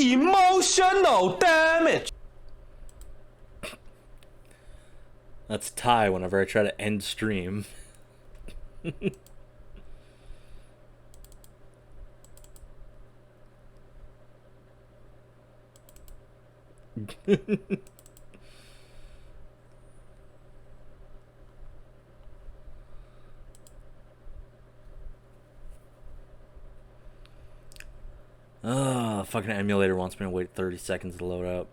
Emotional damage. That's Ty whenever I try to end stream. Fucking emulator wants me to wait 30 seconds to load up.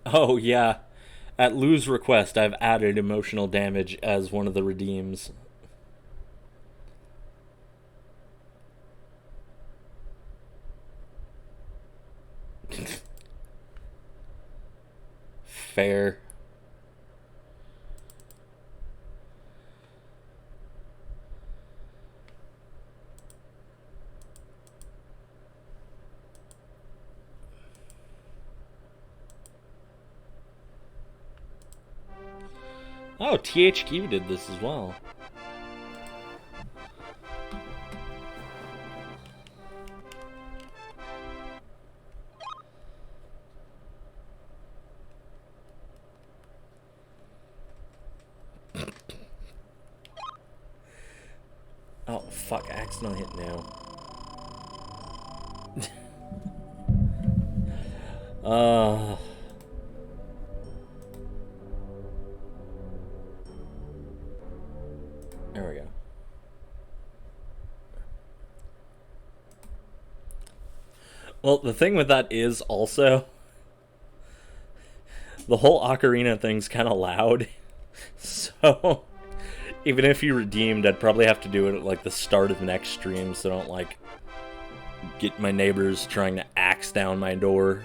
Oh, yeah. At Lou's request, I've added emotional damage as one of the redeems. Fair. Oh, THQ did this as well. Oh, fuck, I accidentally hit no. There we go. Well, the thing with that is also the whole ocarina thing's kind of loud. So even if you redeemed, I'd probably have to do it at like the start of the next stream so I don't like get my neighbors trying to axe down my door.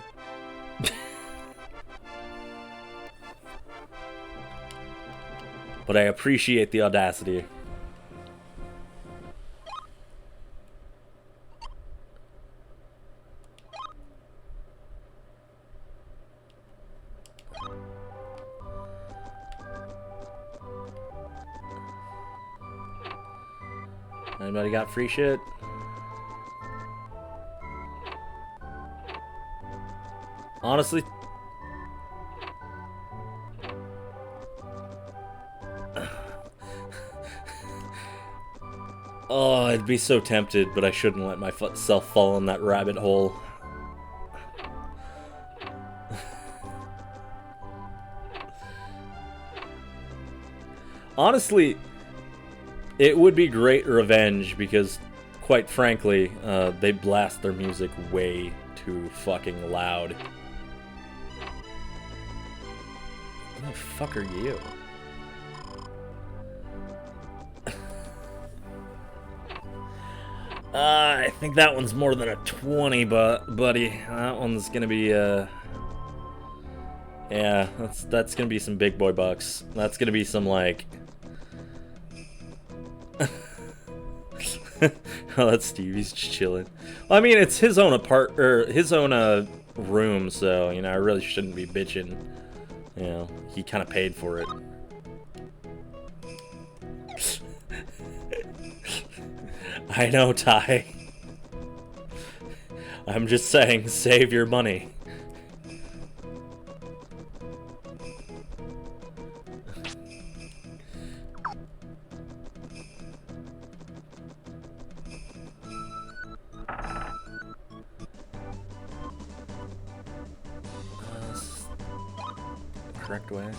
But I appreciate the audacity. Anybody got free shit? Honestly, oh, I'd be so tempted, but I shouldn't let myself fall in that rabbit hole. Honestly, it would be great revenge because, quite frankly, they blast their music way too fucking loud. Who the fuck are you? I think that one's more than a 20, buddy. That one's gonna be, yeah, that's gonna be some big boy bucks. That's gonna be some, like... Oh, that's Steve. He's just chilling. Well, I mean, it's his own room, so, you know, I really shouldn't be bitching. You know, he kind of paid for it. I know, Ty. I'm just saying, save your money. Correct way.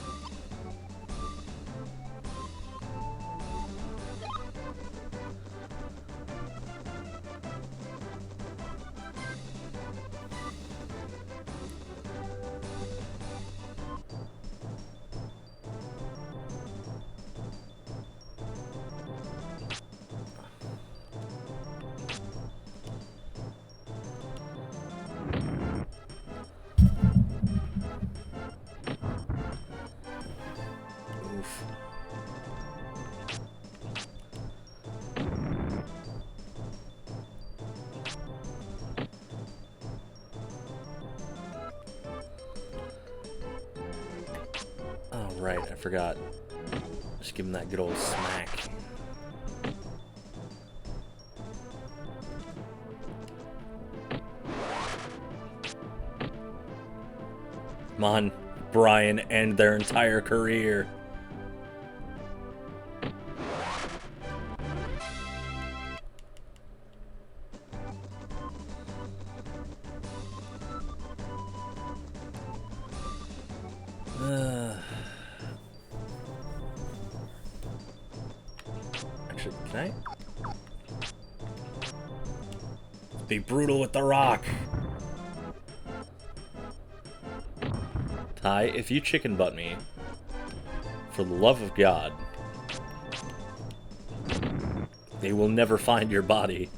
right, I forgot. Just give him that good old smack. Come on, Brian, end their entire career. Actually, can I? Be brutal with the rock. Ty, if you chicken butt me, for the love of God, they will never find your body.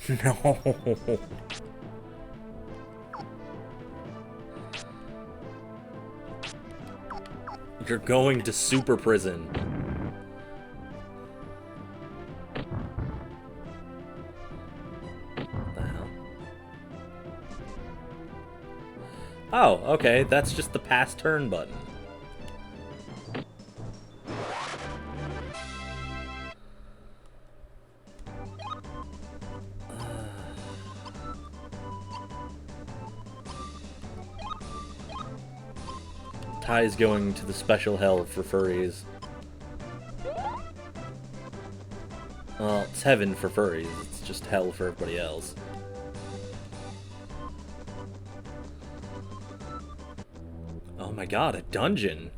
No. You're going to super prison. What the hell? Oh, okay, that's just the pass turn button. Ty's going to the special hell for furries. Well, it's heaven for furries. It's just hell for everybody else. Oh my god, a dungeon!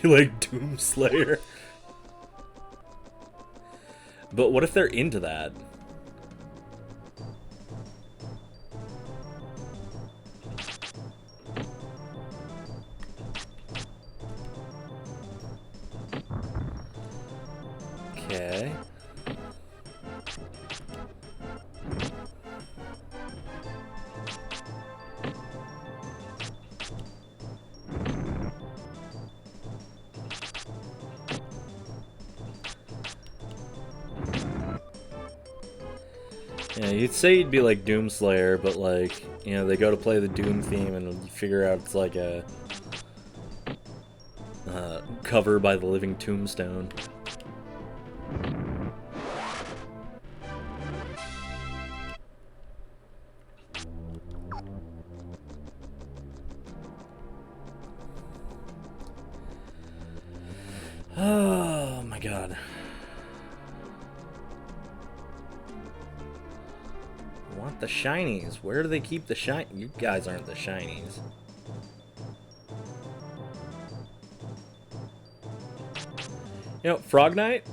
Be like Doomslayer. But what if they're into that? Okay. Yeah, you'd say you'd be like Doomslayer, but like, you know, they go to play the Doom theme and you figure out it's like a cover by the Living Tombstone. Oh my god. I want the shinies. Where do they keep the shine? You guys aren't the shinies. You know, Frog Knight,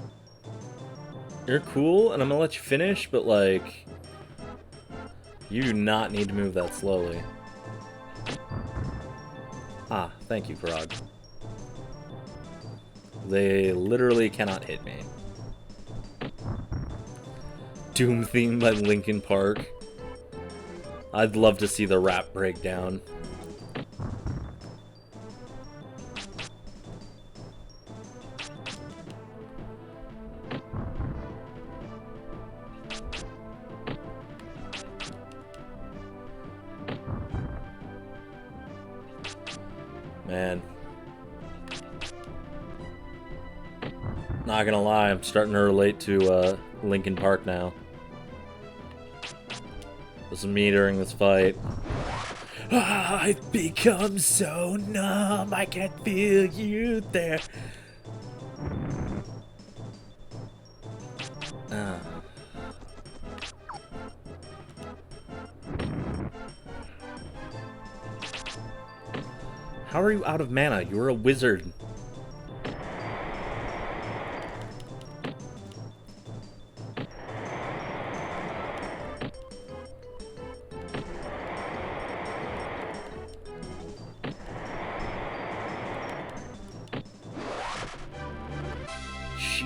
you're cool, and I'm gonna let you finish, but like, you do not need to move that slowly. Ah, thank you, Frog. They literally cannot hit me. Doom theme by Linkin Park. I'd love to see the rap breakdown. Man. Not gonna lie, I'm starting to relate to Linkin Park now. This is me during this fight. I've become so numb, I can feel you there. How are you out of mana? You're a wizard.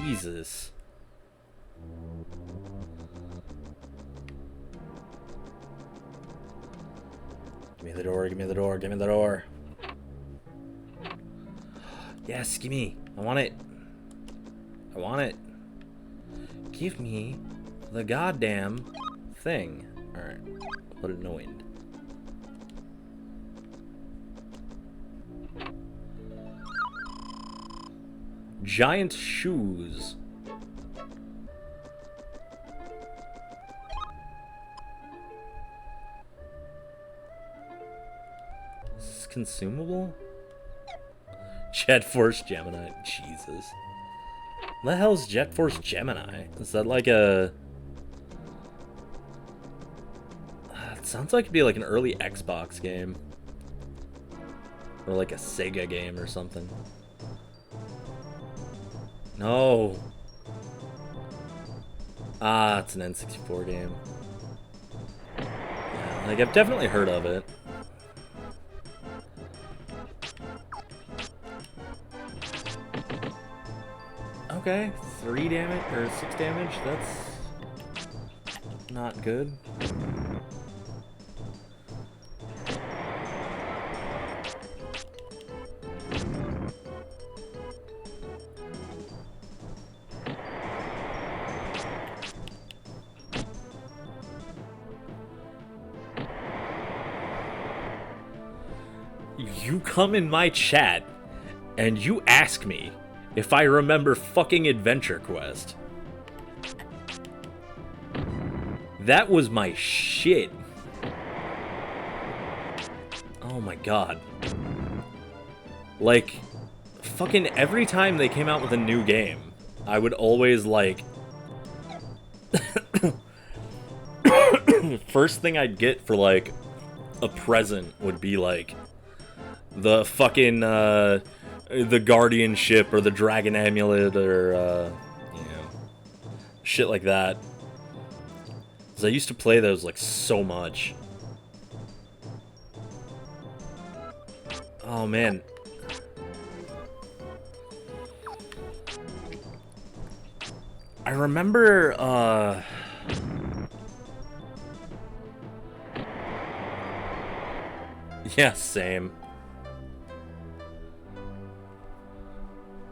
Jesus. Give me the door, give me the door, give me the door. Yes, give me. I want it. I want it. Give me the goddamn thing. Alright. Put it in the wind. Giant shoes. Is this consumable? Jet Force Gemini. Jesus. What the hell is Jet Force Gemini? Is that like a... It sounds like it'd be like an early Xbox game. Or like a Sega game or something. No. Ah, it's an N64 game. Yeah, like, I've definitely heard of it. Okay, 3 damage, or 6 damage, that's not good. You come in my chat, and you ask me if I remember fucking Adventure Quest. That was my shit. Oh my god. Like, fucking every time they came out with a new game, I would always, like... First thing I'd get for, like, a present would be, like, the fucking, the Guardianship or the Dragon Amulet or, you know, shit like that. Because I used to play those, like, so much. Oh, man. I remember, yeah, same.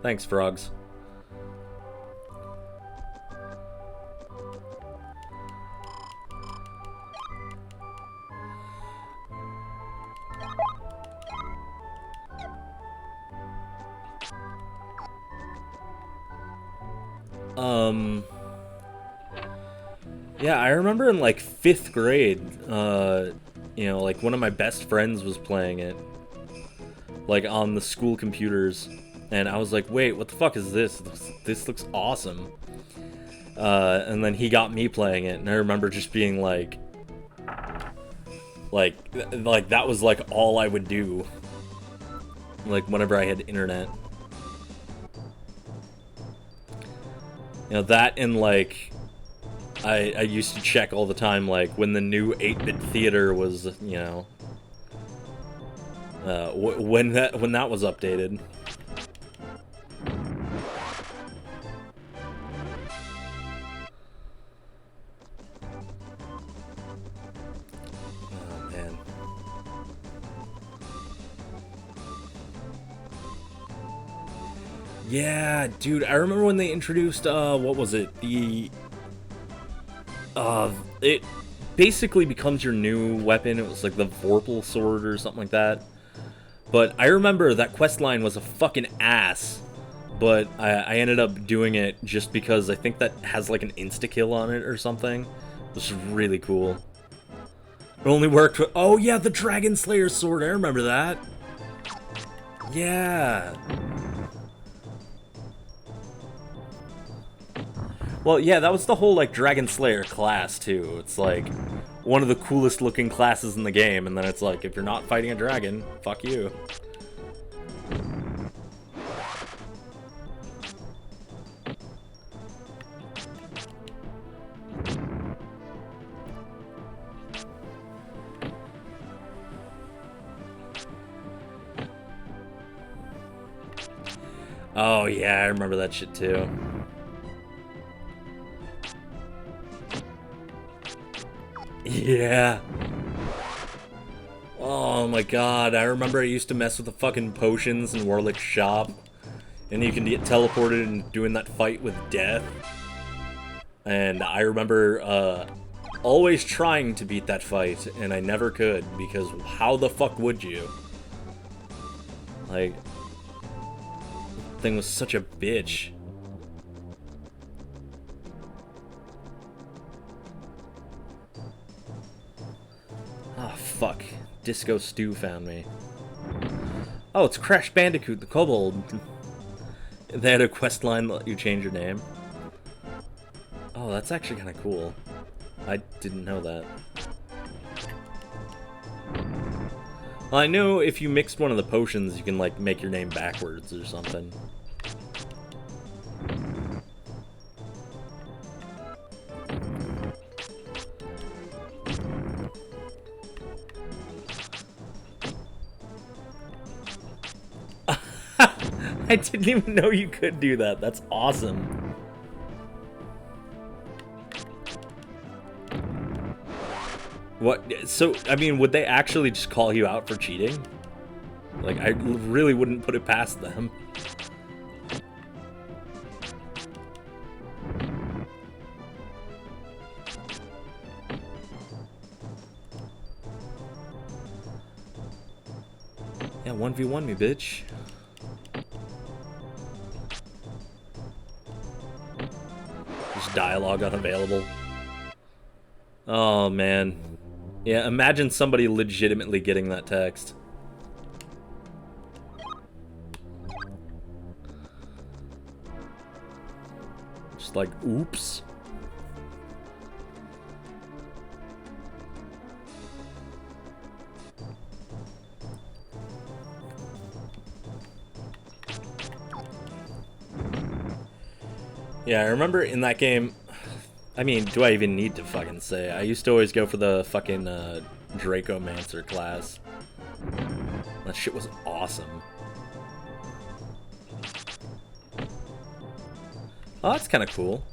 Thanks, frogs. Yeah, I remember in, like, 5th grade, you know, like, one of my best friends was playing it, like, on the school computers, and I was like, wait, what the fuck is this? This looks awesome. And then he got me playing it, and I remember just being like, that was, like, all I would do, like, whenever I had internet. You know, that and, like, I used to check all the time, like, when the new 8-bit theater was, you know, when that was updated. Oh, man. Yeah, dude, I remember when they introduced, what was it? It basically becomes your new weapon. It was like the Vorpal sword or something like that. But I remember that quest line was a fucking ass. But I ended up doing it just because I think that has like an insta-kill on it or something. Which is really cool. It only worked with... Oh yeah, the Dragon Slayer sword. I remember that. Yeah. Well, yeah, that was the whole, like, Dragon Slayer class, too. It's, like, one of the coolest looking classes in the game, and then it's like, if you're not fighting a dragon, fuck you. Oh, yeah, I remember that shit, too. Yeah. Oh my god, I remember I used to mess with the fucking potions in Warlick's shop. And you can get teleported and doing that fight with death. And I remember always trying to beat that fight, and I never could, because how the fuck would you? Like, the thing was such a bitch. Ah, fuck. Disco Stew found me. Oh, it's Crash Bandicoot, the kobold. They had a quest line that let you change your name. Oh, that's actually kind of cool. I didn't know that. Well, I know if you mixed one of the potions, you can, like, make your name backwards or something. I didn't even know you could do that. That's awesome. What? So, I mean, would they actually just call you out for cheating? Like, I really wouldn't put it past them. Yeah, 1v1 me, bitch. Just dialogue unavailable. Oh, man. Yeah, imagine somebody legitimately getting that text. Just like, oops. Yeah, I remember in that game, I mean, do I even need to fucking say? I used to always go for the fucking Dracomancer class. That shit was awesome. Oh, that's kind of cool.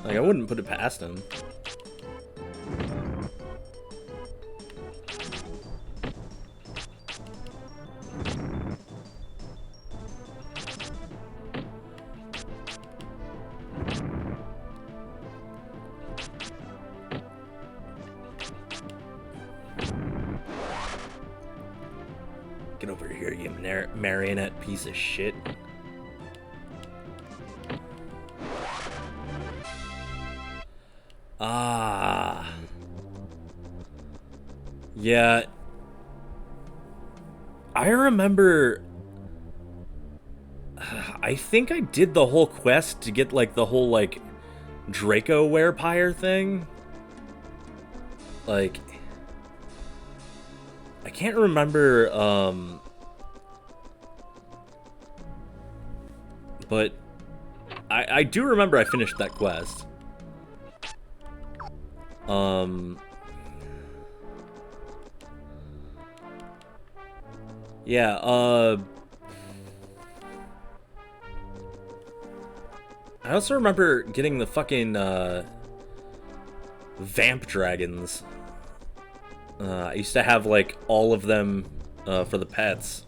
Like, I wouldn't put it past him. Get over here, you marionette piece of shit. Ah. Yeah. I remember... I think I did the whole quest to get, like, the whole, like, Draco Werepire thing. Like... I can't remember, but I do remember I finished that quest. Yeah, I also remember getting the fucking, Vamp Dragons. I used to have, like, all of them for the pets.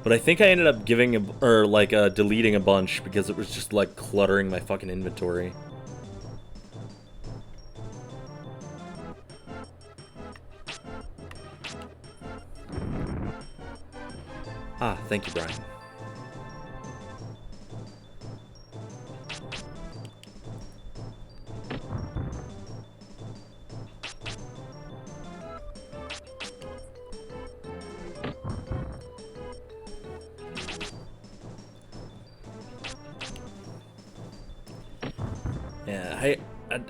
But I think I ended up giving, deleting a bunch because it was just, like, cluttering my fucking inventory. Ah, thank you, Brian. Yeah,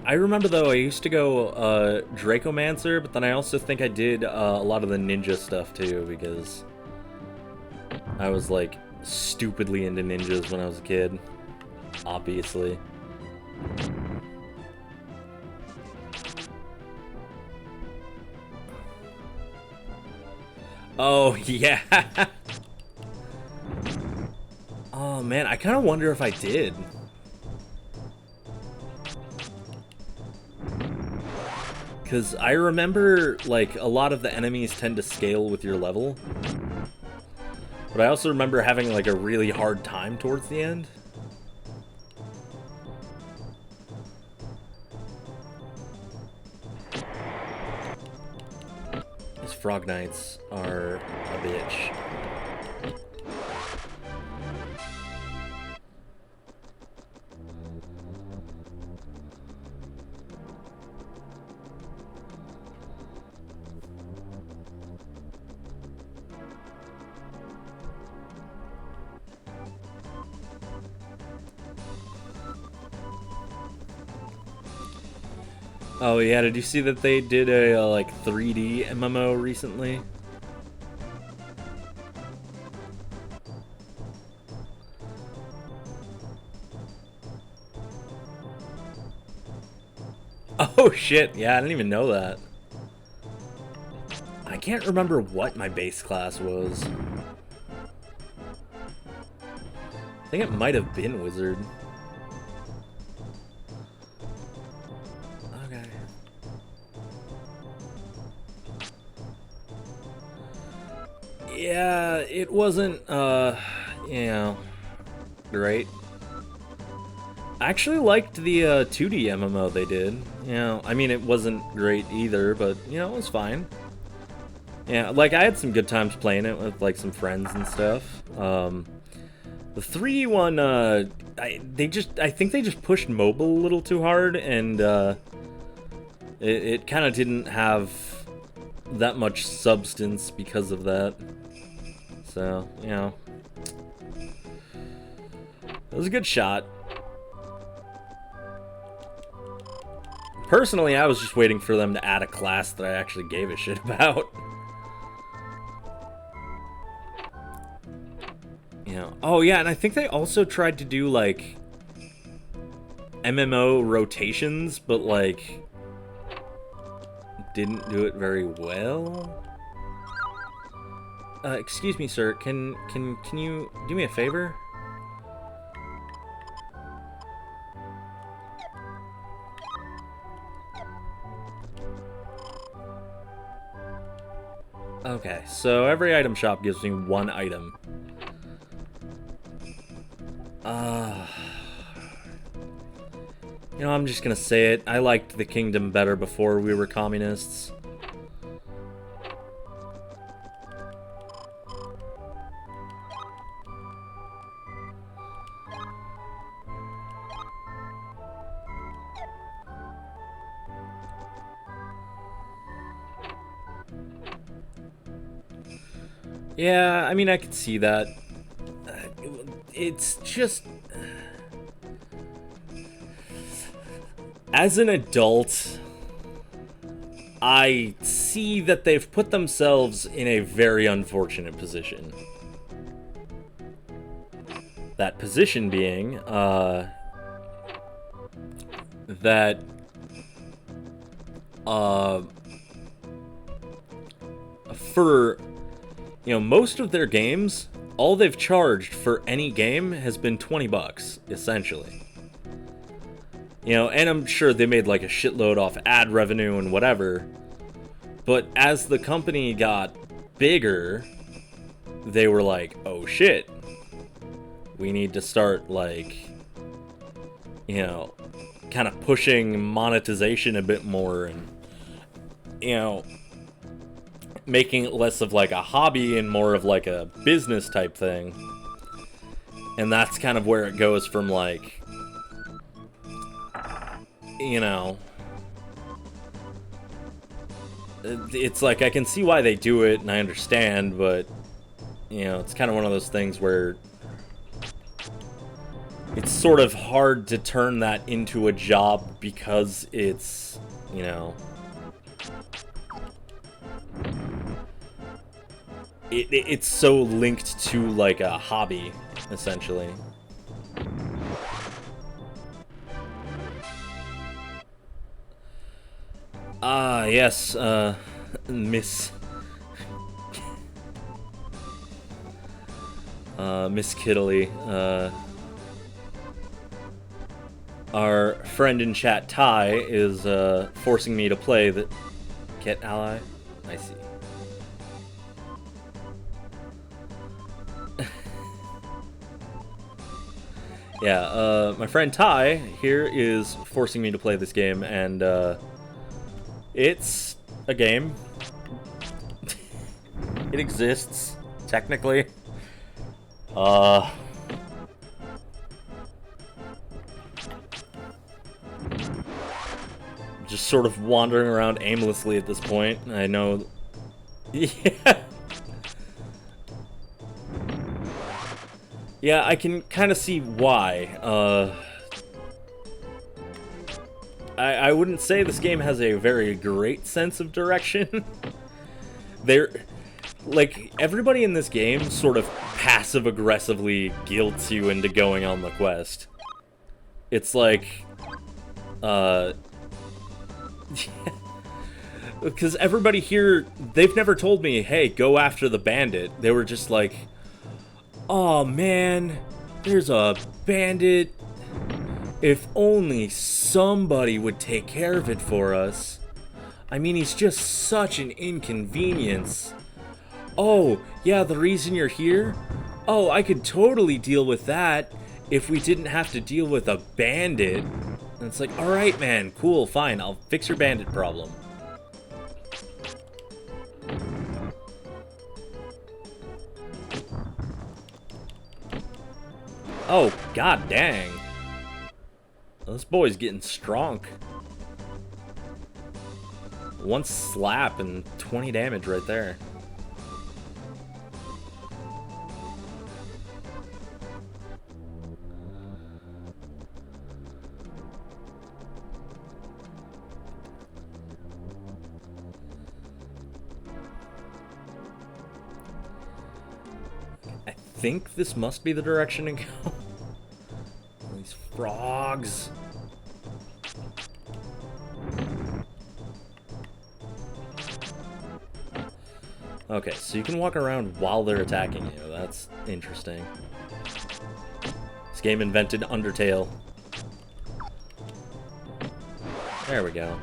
I remember, though, I used to go Dracomancer, but then I also think I did a lot of the ninja stuff, too, because I was, like, stupidly into ninjas when I was a kid. Obviously. Oh, yeah. Oh, man, I kind of wonder if I did. Because I remember, like, a lot of the enemies tend to scale with your level. But I also remember having, like, a really hard time towards the end. These Frog Knights are a bitch. Oh yeah, did you see that they did a like 3D MMO recently? Oh shit, yeah, I didn't even know that. I can't remember what my base class was. I think it might have been Wizard. Okay. Yeah, it wasn't, you know, great. I actually liked the 2D MMO they did. You know, I mean, it wasn't great either, but, you know, it was fine. Yeah, like, I had some good times playing it with, like, some friends and stuff. The 3D one, I think they just pushed mobile a little too hard, and, it kind of didn't have that much substance because of that. So, you know. It was a good shot. Personally, I was just waiting for them to add a class that I actually gave a shit about. You know, oh yeah, and I think they also tried to do, like, MMO rotations, but, like, didn't do it very well. Excuse me, sir, can you do me a favor? Okay, so every item shop gives me one item. You know, I'm just gonna say it. I liked the kingdom better before we were communists. Yeah, I mean, I could see that. It's just... As an adult, I see that they've put themselves in a very unfortunate position. That position being, that, for, you know, most of their games, all they've charged for any game has been 20 bucks, essentially. You know, and I'm sure they made like a shitload off ad revenue and whatever. But as the company got bigger, they were like, oh shit. We need to start, like, you know, kind of pushing monetization a bit more and, you know, making it less of like a hobby and more of like a business type thing. And that's kind of where it goes from, like, you know, it's like I can see why they do it and I understand, but, you know, it's kind of one of those things where it's sort of hard to turn that into a job because it's, you know, it's so linked to like a hobby, essentially. Ah, yes, Miss... Miss Kiddly, Our friend in chat, Ty, is forcing me to play the... Get ally? I see. Yeah, my friend Ty here is forcing me to play this game, and it's a game. It exists, technically. Just sort of wandering around aimlessly at this point. I know... Yeah. Yeah, I can kind of see why. I wouldn't say this game has a very great sense of direction. Like, everybody in this game sort of passive-aggressively guilts you into going on the quest. It's like, because everybody here, they've never told me, hey, go after the bandit. They were just like, oh man, there's a bandit. If only somebody would take care of it for us. I mean, he's just such an inconvenience. Oh, yeah, the reason you're here? Oh, I could totally deal with that if we didn't have to deal with a bandit. And it's like, alright, man, cool, fine, I'll fix your bandit problem. Oh, god dang. This boy's getting strong. One slap and 20 damage right there. I think this must be the direction to go. These frogs. Okay, so you can walk around while they're attacking you. That's interesting. This game invented Undertale. There we go.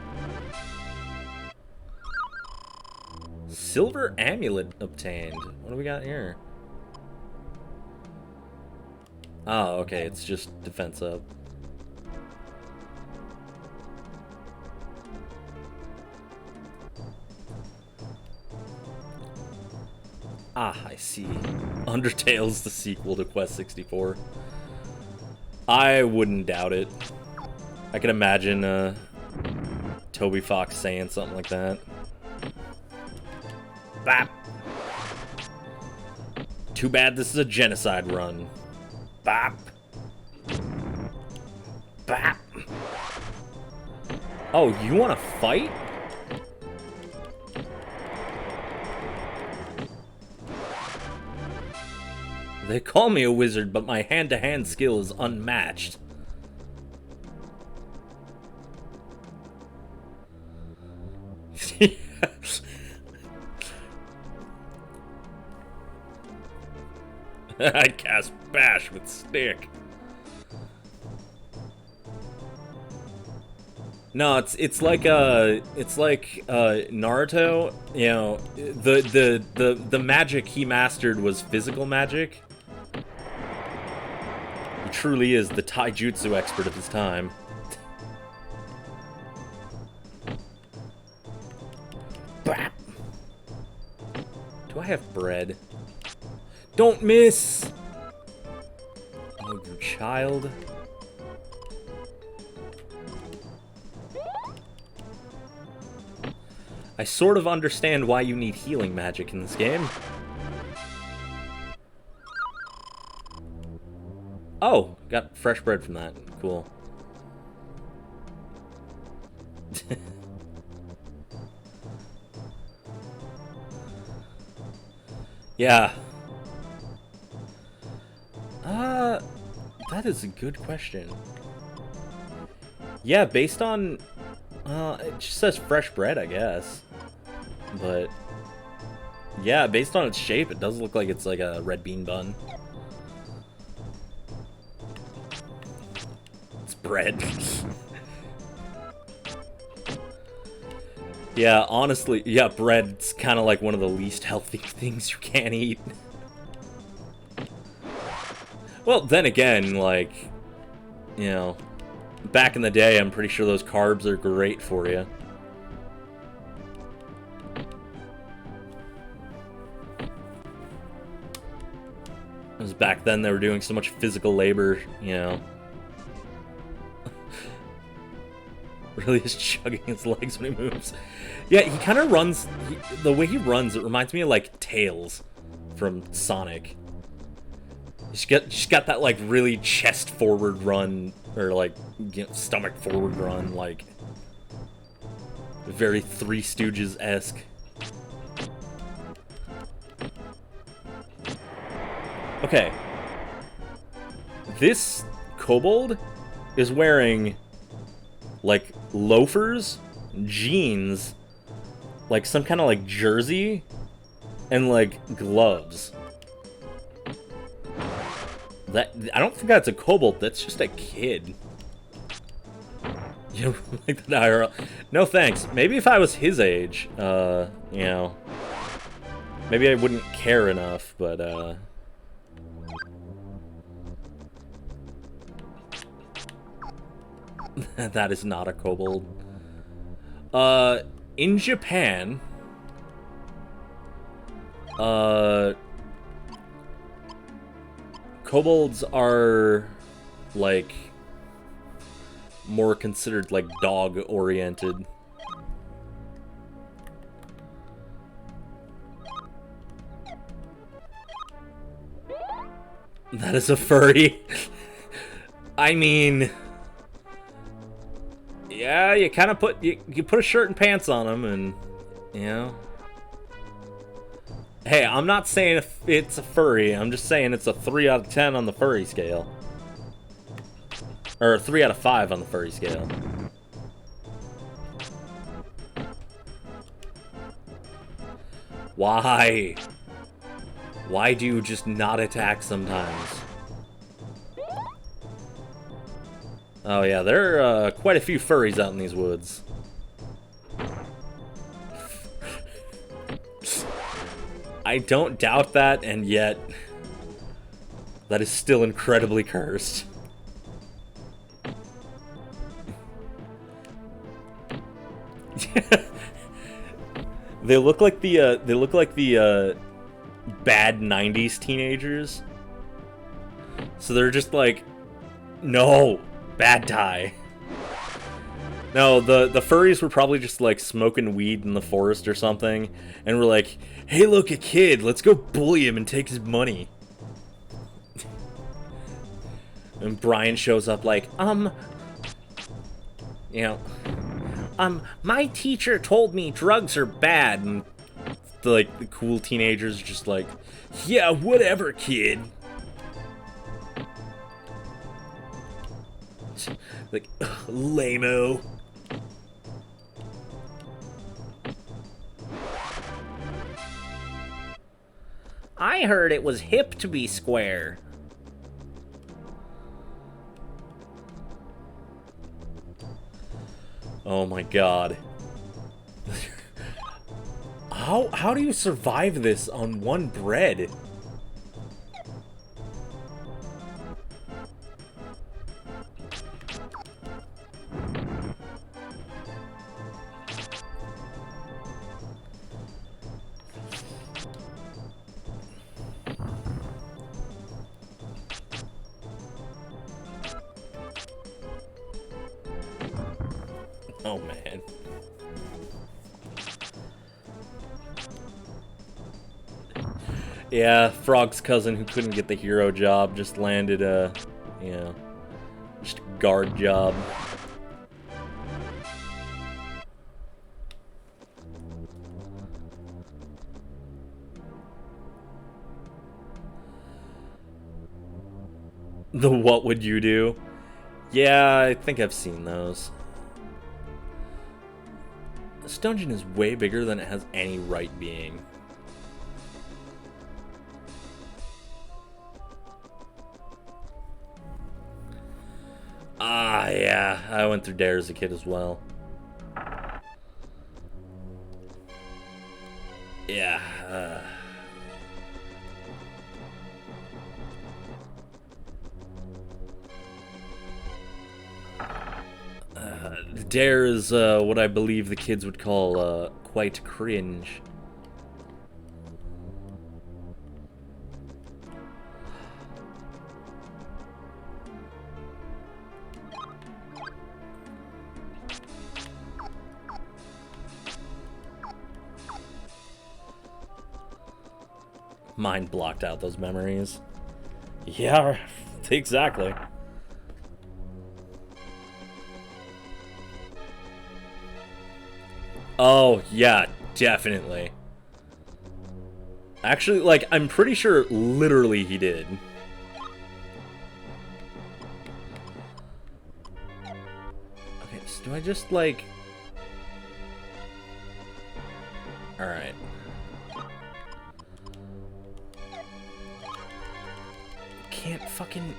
Silver amulet obtained. What do we got here? Oh, okay, it's just defense up. Ah, I see. Undertale's the sequel to Quest 64. I wouldn't doubt it. I can imagine Toby Fox saying something like that. Bap! Too bad this is a genocide run. Bap! Bap! Oh, you want to fight? They call me a wizard, but my hand-to-hand skill is unmatched. I cast Bash with stick. No, it's like Naruto. You know, the magic he mastered was physical magic. He truly is the taijutsu expert of his time. Bap. Do I have bread? Don't miss! Oh, you child. I sort of understand why you need healing magic in this game. Oh, got fresh bread from that. Cool. Yeah. That is a good question. Yeah, based on... it just says fresh bread, I guess. But... yeah, based on its shape, it does look like it's like a red bean bun. bread. Yeah, honestly, yeah, bread's kind of like one of the least healthy things you can eat. Well, then again, like, you know, back in the day, I'm pretty sure those carbs are great for you. Because back then they were doing so much physical labor, you know. Really is chugging his legs when he moves. Yeah, he kind of runs, the way he runs, it reminds me of, like, Tails from Sonic. He's got that, like, really chest-forward run, or, like, you know, stomach-forward run, like, very Three Stooges-esque. Okay. This kobold is wearing, like, loafers, jeans, like some kind of, like, jersey, and, like, gloves. That, I don't think that's a kobold, that's just a kid. You know, like that IRL. No thanks. Maybe if I was his age, you know, maybe I wouldn't care enough, but, that is not a kobold. In Japan, kobolds are, like, more considered, like, dog-oriented. That is a furry. I mean... Yeah, you kind of put you put a shirt and pants on him, and you know. Hey, I'm not saying if it's a furry. I'm just saying it's a 3 out of 10 on the furry scale, or a 3 out of 5 on the furry scale. Why? Why do you just not attack sometimes? Oh yeah, there are quite a few furries out in these woods. I don't doubt that, and yet that is still incredibly cursed. They look like the bad 90s teenagers. So they're just like, no. Bad tie. No, the furries were probably just, like, smoking weed in the forest or something, and we're like, hey, look, a kid, let's go bully him and take his money. And Brian shows up like, you know, my teacher told me drugs are bad, and the cool teenagers are just like, yeah, whatever, kid. Like, lame-o. I heard it was hip to be square. Oh my god. How do you survive this on one bread? Oh, man. Yeah, Frog's cousin who couldn't get the hero job just landed a, you know, just a guard job. The what would you do? Yeah, I think I've seen those. This dungeon is way bigger than it has any right being. Ah, yeah. I went through Dare as a kid as well. Yeah. Dare is what I believe the kids would call quite cringe. Mind blocked out those memories. Yeah, exactly. Oh, yeah, definitely. Actually, like, I'm pretty sure literally he did. Okay, so do I just, like... Alright. Can't fucking...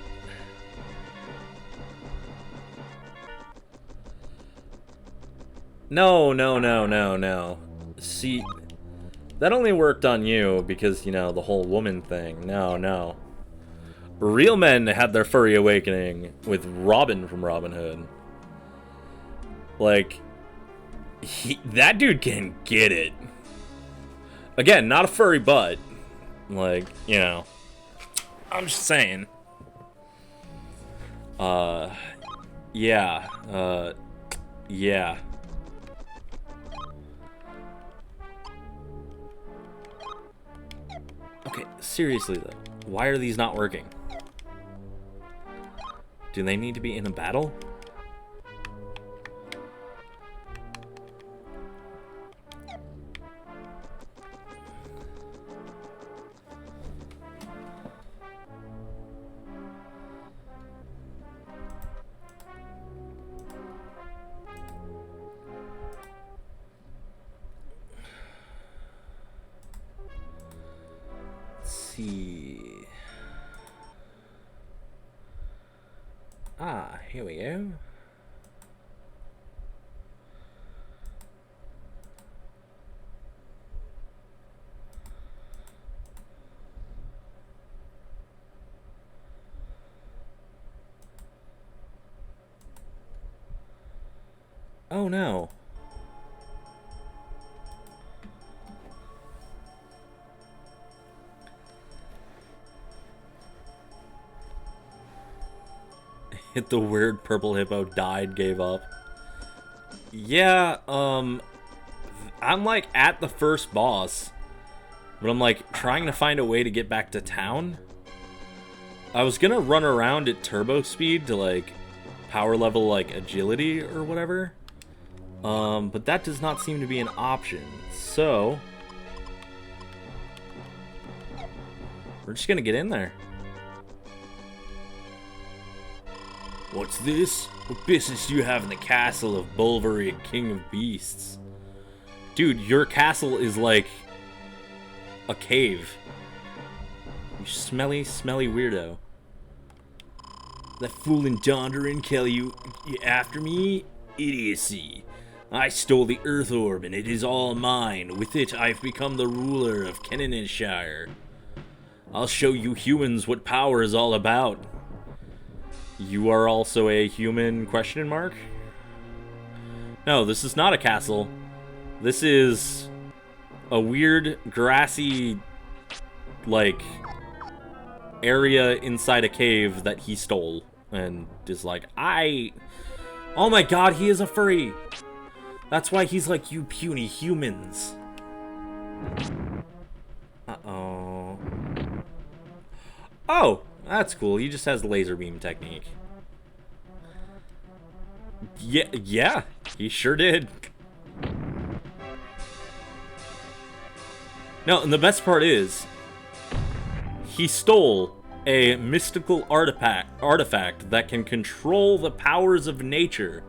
No. See, that only worked on you because, you know, the whole woman thing. No. Real men had their furry awakening with Robin from Robin Hood. Like, that dude can get it. Again, not a furry butt. Like, you know. I'm just saying. Yeah. Yeah. Okay, seriously though, why are these not working? Do they need to be in a battle? Ah, here we go. Oh no. Hit the weird purple hippo, died, gave up. Yeah, I'm like at the first boss, but I'm like trying to find a way to get back to town. I was gonna run around at turbo speed to like power level like agility or whatever, but that does not seem to be an option. So we're just gonna get in there. What's this? What business do you have in the castle of Bulvery, King of Beasts? Dude, your castle is like a cave. You smelly weirdo. That fool in Dondarin, Kelly, you after me? Idiocy. I stole the Earth Orb, and it is all mine. With it, I've become the ruler of Kenninshire. I'll show you humans what power is all about. You are also a human, question mark? No, this is not a castle. This is a weird, grassy, like, area inside a cave that he stole. And is like, oh my god, he is a furry! That's why he's like, you puny humans. Uh-oh. Oh, that's cool. He just has laser beam technique. Yeah, he sure did. No, and the best part is, he stole a mystical artifact that can control the powers of nature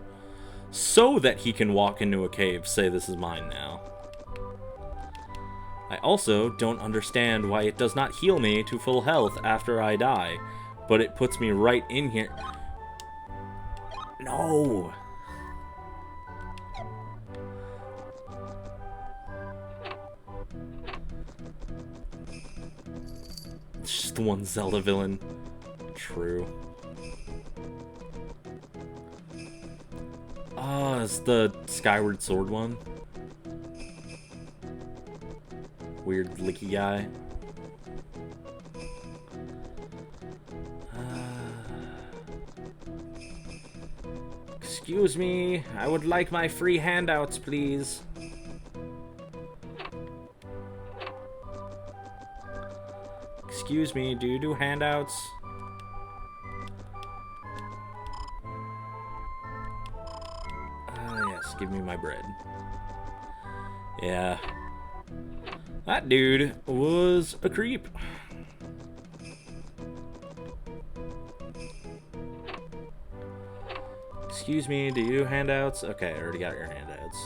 so that he can walk into a cave, say this is mine now. I also don't understand why it does not heal me to full health after I die, but it puts me right in here. No! It's just the one Zelda villain. True. Oh, it's the Skyward Sword one. Weird licky guy. Excuse me, I would like my free handouts, please. Excuse me, do you do handouts? Yes, give me my bread. Yeah. That dude was a creep. Excuse me, do you do handouts? Okay, I already got your handouts.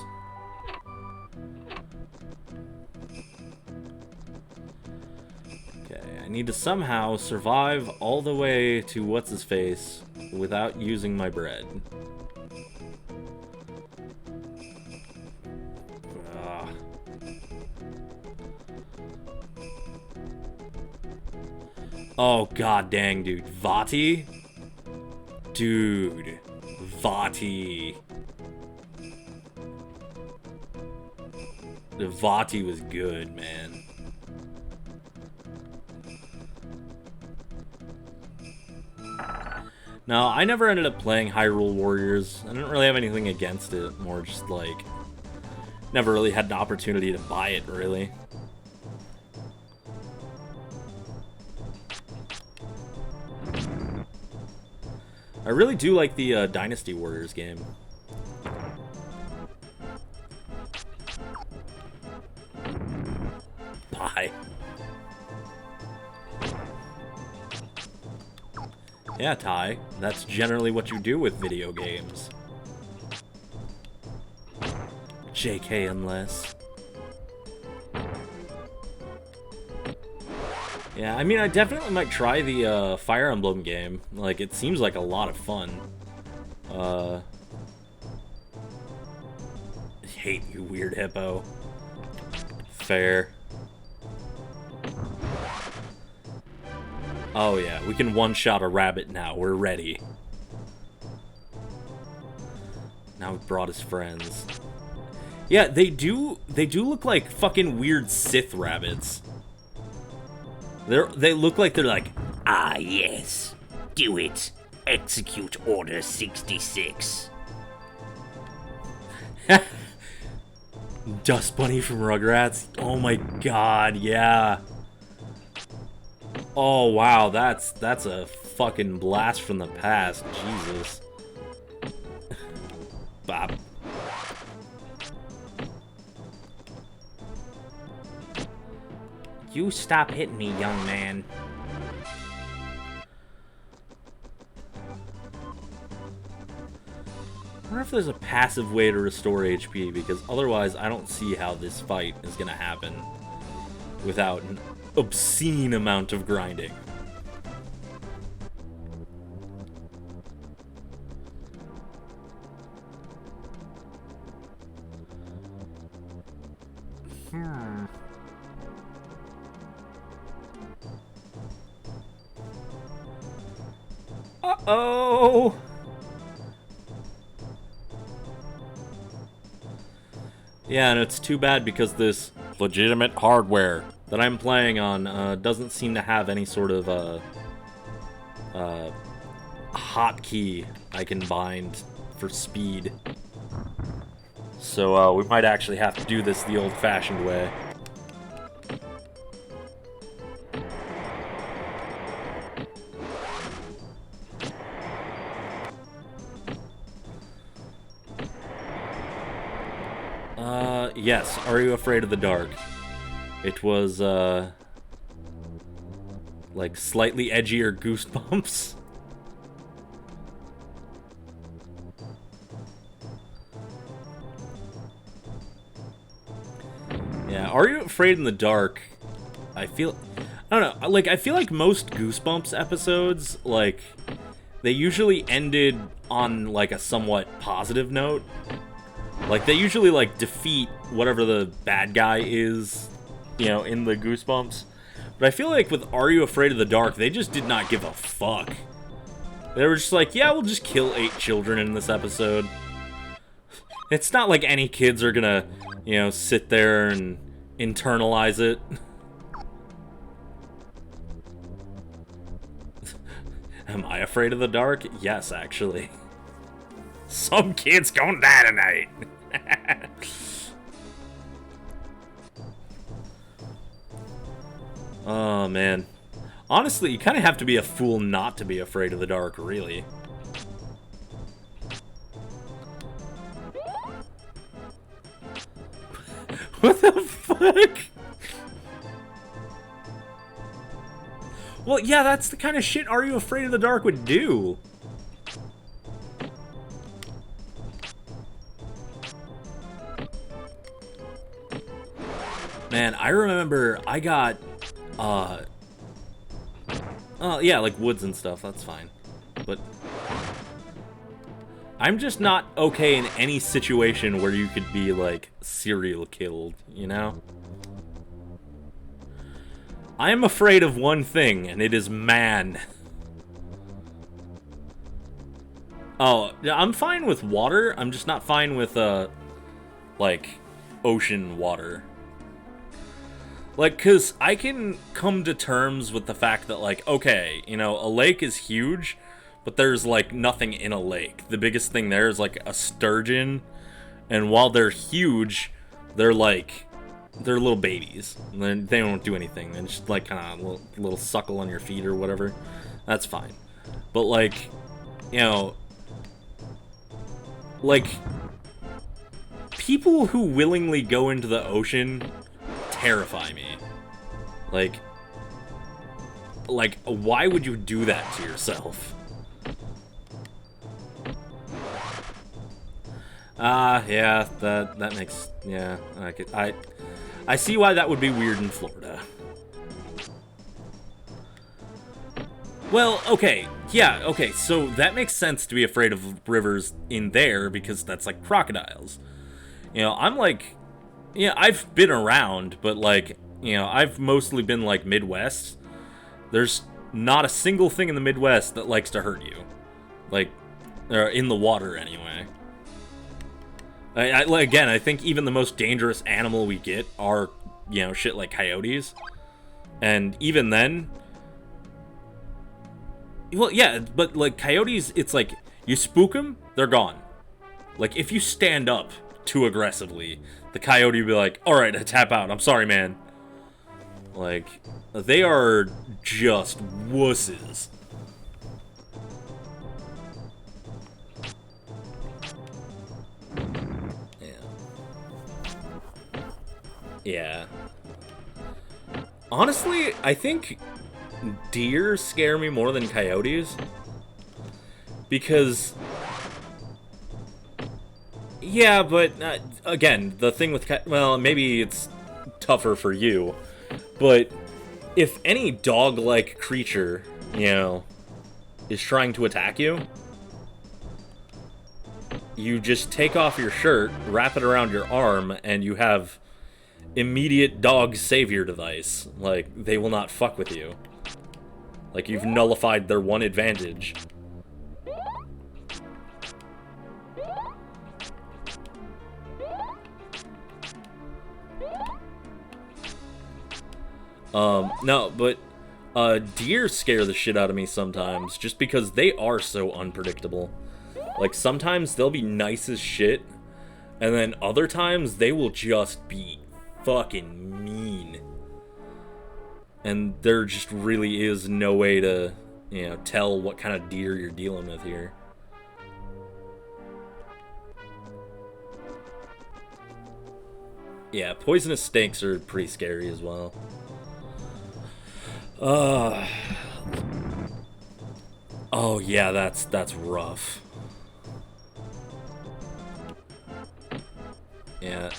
Okay, I need to somehow survive all the way to what's-his-face without using my bread. Oh, god dang, dude. Vaati? Dude. Vaati. The Vaati was good, man. No, I never ended up playing Hyrule Warriors. I didn't really have anything against it. More just like... never really had an opportunity to buy it, really. I really do like the Dynasty Warriors game. Bye. Yeah, Ty. That's generally what you do with video games. JK unless. Yeah, I mean, I definitely might try the Fire Emblem game. Like, it seems like a lot of fun. I hate you, weird hippo. Fair. Oh yeah, we can one-shot a rabbit now. We're ready. Now we've brought his friends. Yeah, they do look like fucking weird Sith rabbits. They look like they're like, ah yes, do it. Execute Order 66. Dust Bunny from Rugrats. Oh my god, yeah. Oh wow, that's a fucking blast from the past. Jesus. Bop. You stop hitting me, young man. I wonder if there's a passive way to restore HP, because otherwise I don't see how this fight is gonna happen without an obscene amount of grinding. Uh-oh! Yeah, and it's too bad because this legitimate hardware that I'm playing on doesn't seem to have any sort of hotkey I can bind for speed. So we might actually have to do this the old-fashioned way. Yes, Are You Afraid of the Dark? It was, like, slightly edgier Goosebumps. Yeah, Are You Afraid in the Dark? I don't know, like, I feel like most Goosebumps episodes, like, they usually ended on, like, a somewhat positive note. Like, they usually, like, defeat whatever the bad guy is, you know, in the Goosebumps. But I feel like with Are You Afraid of the Dark, they just did not give a fuck. They were just like, yeah, we'll just kill 8 children in this episode. It's not like any kids are gonna, you know, sit there and internalize it. Am I afraid of the dark? Yes, actually. Some kid's gonna die tonight. Oh, man. Honestly, you kind of have to be a fool not to be afraid of the dark, really. What the fuck? Well, yeah, that's the kind of shit Are You Afraid of the Dark would do. Man, I remember I got, yeah, like woods and stuff, that's fine. But I'm just not okay in any situation where you could be, like, serial killed, you know? I am afraid of one thing, and it is man. Oh, I'm fine with water, I'm just not fine with, like, ocean water. Like, 'cause I can come to terms with the fact that, like, okay, you know, a lake is huge, but there's, like, nothing in a lake. The biggest thing there is, like, a sturgeon, and while they're huge, they're, like, they're little babies. They don't do anything. They're just, like, kind of little suckle on your feet or whatever. That's fine. But, like, you know, like, people who willingly go into the ocean terrify me. Like, why would you do that to yourself? Yeah, that makes, yeah, I see why that would be weird in Florida. Well, okay, yeah, okay, so that makes sense to be afraid of rivers in there, because that's like crocodiles. You know, I'm like, yeah, I've been around, but, like, you know, I've mostly been, like, Midwest. There's not a single thing in the Midwest that likes to hurt you. Like, in the water, anyway. Again, I think even the most dangerous animal we get are, you know, shit like coyotes. And even then... Well, yeah, but, like, coyotes, it's like, you spook them, they're gone. Like, if you stand up too aggressively, the coyote will be like, alright, I tap out, I'm sorry, man. Like, they are just wusses. Yeah. Honestly, I think deer scare me more than coyotes. Because... Yeah, but, again, the thing with well, maybe it's tougher for you, but if any dog-like creature, you know, is trying to attack you, you just take off your shirt, wrap it around your arm, and you have immediate dog savior device. Like, they will not fuck with you. Like, you've nullified their one advantage. No, but, deer scare the shit out of me sometimes, just because they are so unpredictable. Like, sometimes they'll be nice as shit, and then other times they will just be fucking mean. And there just really is no way to, you know, tell what kind of deer you're dealing with here. Yeah, poisonous snakes are pretty scary as well. Oh yeah, that's rough. Yeah.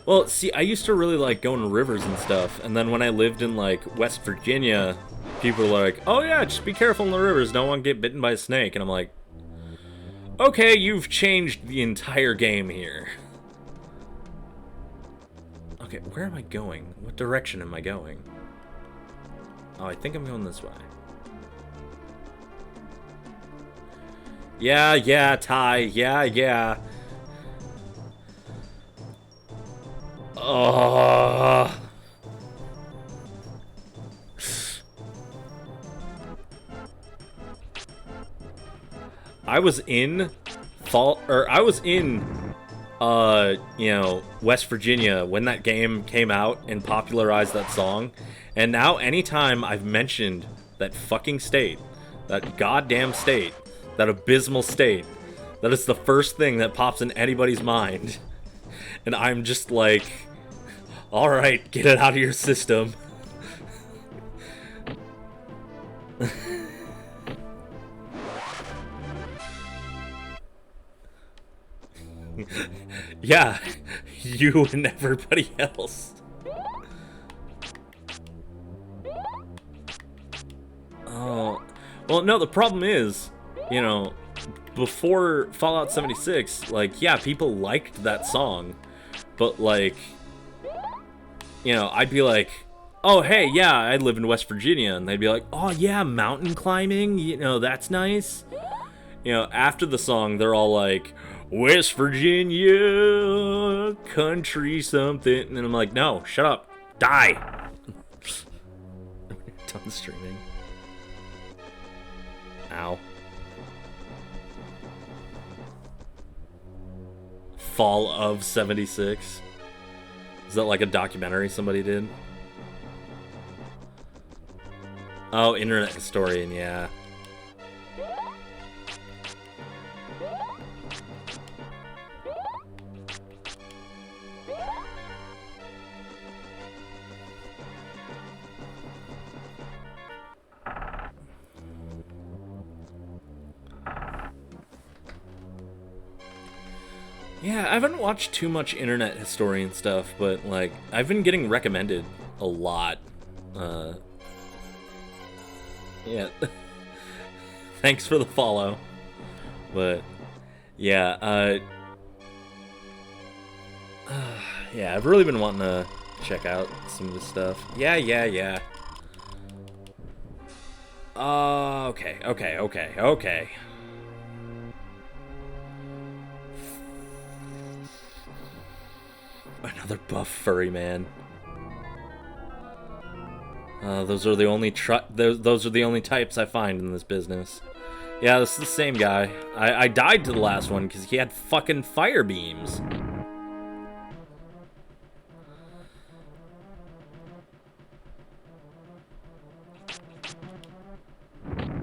Well, see, I used to really like going to rivers and stuff, and then when I lived in, like, West Virginia, people are like, oh yeah, just be careful in the rivers, don't want to get bitten by a snake. And I'm like, okay, you've changed the entire game here. Okay, where am I going? What direction am I going? Oh, I think I'm going this way. Yeah, Ty. Yeah. Oh. I was in West Virginia when that game came out and popularized that song. And now anytime I've mentioned that fucking state, that goddamn state, that abysmal state, that is the first thing that pops in anybody's mind. And I'm just like, alright, get it out of your system. Yeah, you and everybody else. Oh, well, no, the problem is, you know, before Fallout 76, like, yeah, people liked that song, but, like, you know, I'd be like, oh, hey, yeah, I live in West Virginia, and they'd be like, oh, yeah, mountain climbing, you know, that's nice. You know, after the song, they're all like, West Virginia, country something, and I'm like, no, shut up, die. Done streaming. Ow. Fall of 76. Is that like a documentary somebody did? Oh, Internet Historian, yeah. Yeah, I haven't watched too much Internet Historian stuff, but, like, I've been getting recommended a lot. Yeah. Thanks for the follow. But, yeah, yeah, I've really been wanting to check out some of this stuff. Yeah. Okay. Another buff furry man. Those are the only those are the only types I find in this business. Yeah, this is the same guy. I died to the last one because he had fucking fire beams.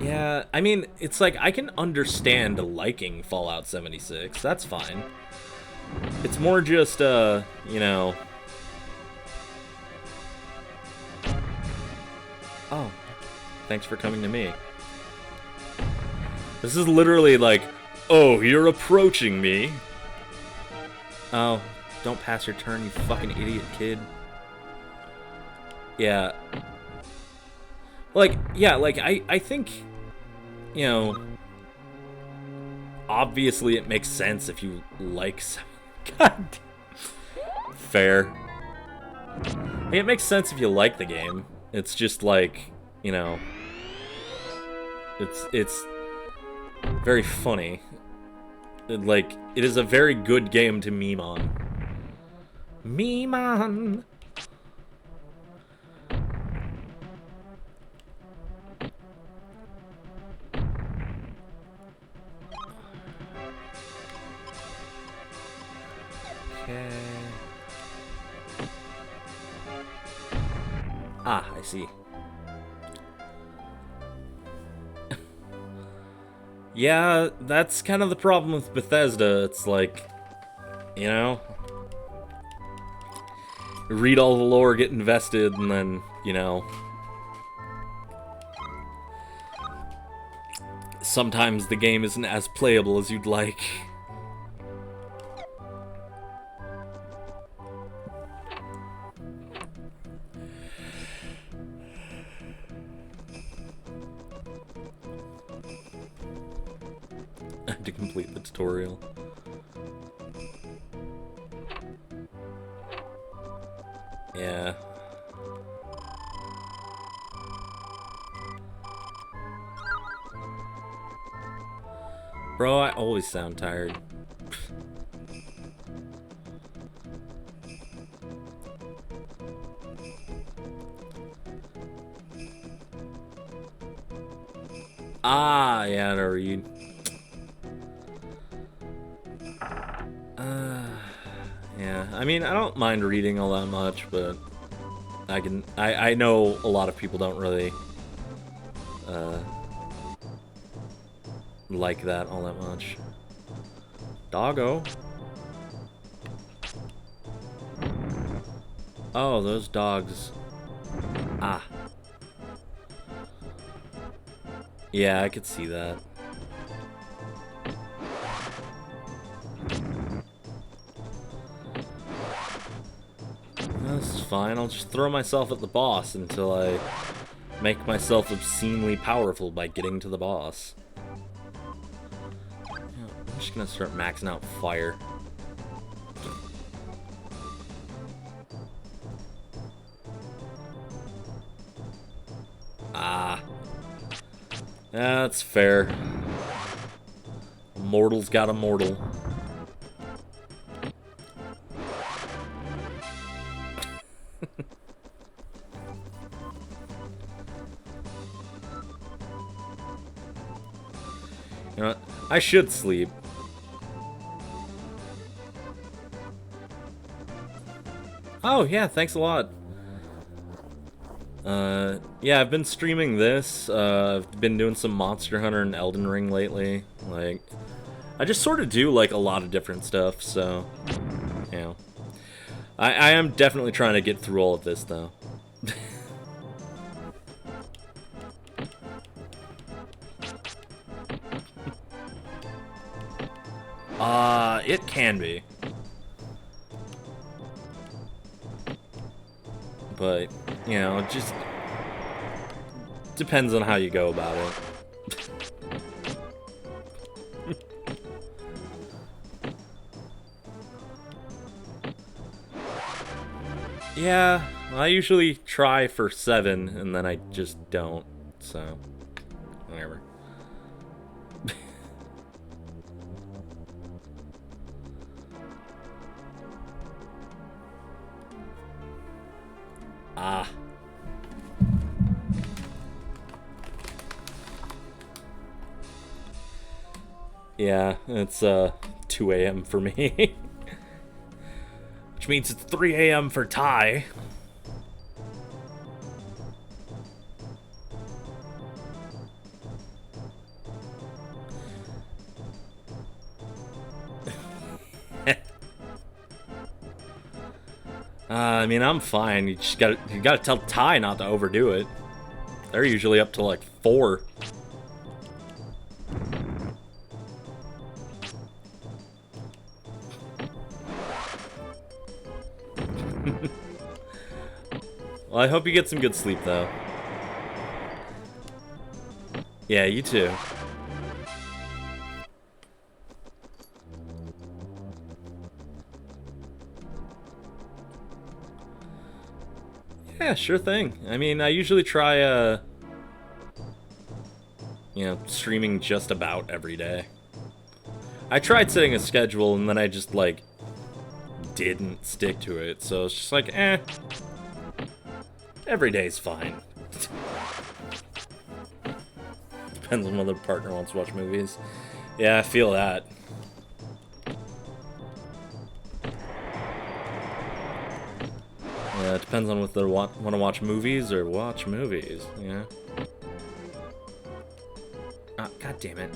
Yeah, I mean, it's like I can understand liking Fallout 76. That's fine. It's more just, you know... Oh, thanks for coming to me. This is literally like, oh, you're approaching me. Oh, don't pass your turn, you fucking idiot kid. Yeah. Like, yeah, like, I think, you know... Obviously it makes sense if you like... God. Fair. It makes sense if you like the game. It's just like, you know, it's very funny. Like, it is a very good game to meme on. Meme on. Ah, I see. Yeah, that's kind of the problem with Bethesda. It's like, you know, read all the lore, get invested, and then, you know, sometimes the game isn't as playable as you'd like. to complete the tutorial. Yeah. Bro, I always sound tired. Ah, yeah, to read. Yeah, I mean, I don't mind reading all that much, but I know a lot of people don't really like that all that much. Doggo. Oh, those dogs. Ah. Yeah, I could see that. This is fine. I'll just throw myself at the boss until I make myself obscenely powerful by getting to the boss. I'm just gonna start maxing out fire. Ah. That's fair. A mortal's got a mortal. You know what? I should sleep. Oh, yeah, thanks a lot. Yeah, I've been streaming this. I've been doing some Monster Hunter and Elden Ring lately. Like, I just sort of do, like, a lot of different stuff, so, you know. I am definitely trying to get through all of this, though. It can be. But, you know, it just depends on how you go about it. Yeah, I usually try for 7, and then I just don't, so, whatever. Ah. Yeah, it's 2 a.m. for me. Which means it's 3 a.m. for Ty. I mean, I'm fine. You gotta tell Ty not to overdo it. They're usually up to like 4. Well, I hope you get some good sleep, though. Yeah, you too. Yeah, sure thing. I mean, I usually try, you know, streaming just about every day. I tried setting a schedule, and then I just, like, didn't stick to it, so it's just like, every day's fine. Depends on whether the partner wants to watch movies. Yeah, I feel that. Yeah, it depends on whether they want to watch movies or watch movies, yeah. Ah, god damn it.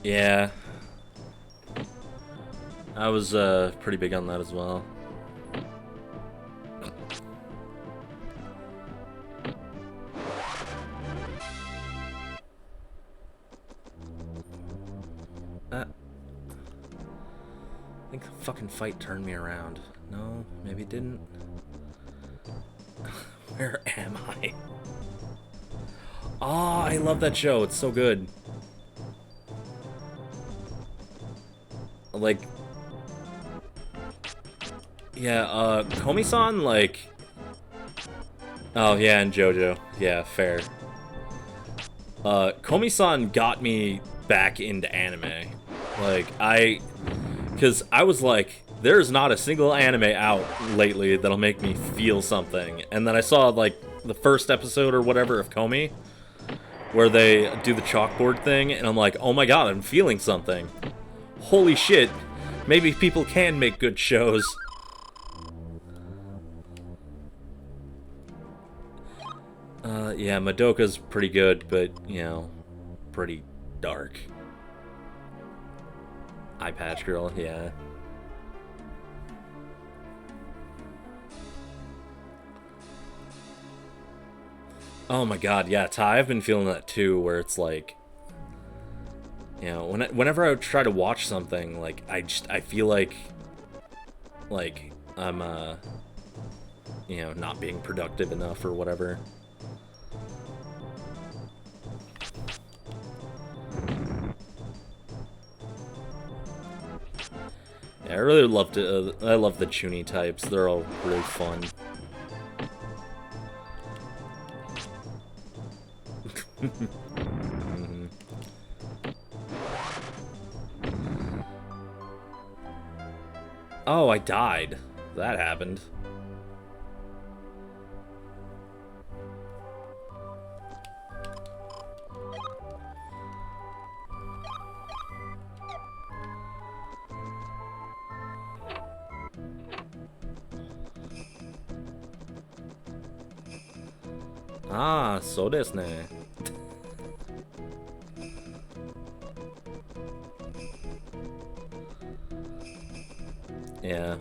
Yeah. I was pretty big on that as well. I think the fucking fight turned me around. No, maybe it didn't. Where am I? Oh, I love that show. It's so good. like, yeah, Komi-san, like, oh, yeah, and JoJo, yeah, fair. Komi-san got me back into anime, like, because I was like, there's not a single anime out lately that'll make me feel something, and then I saw, like, the first episode or whatever of Komi, where they do the chalkboard thing, and I'm like, oh my god, I'm feeling something. Holy shit, maybe people can make good shows. Yeah, Madoka's pretty good, but, you know, pretty dark. Eye Patch Girl, yeah. Oh my god, yeah, Ty, I've been feeling that too, where it's like, you know, whenever I try to watch something, like, I feel like I'm, you know, not being productive enough or whatever. Yeah, I really love to, I love the Chuny types, they're all really fun. Mm-hmm. Oh, I died. That happened. Ah, so desu ne. Yeah.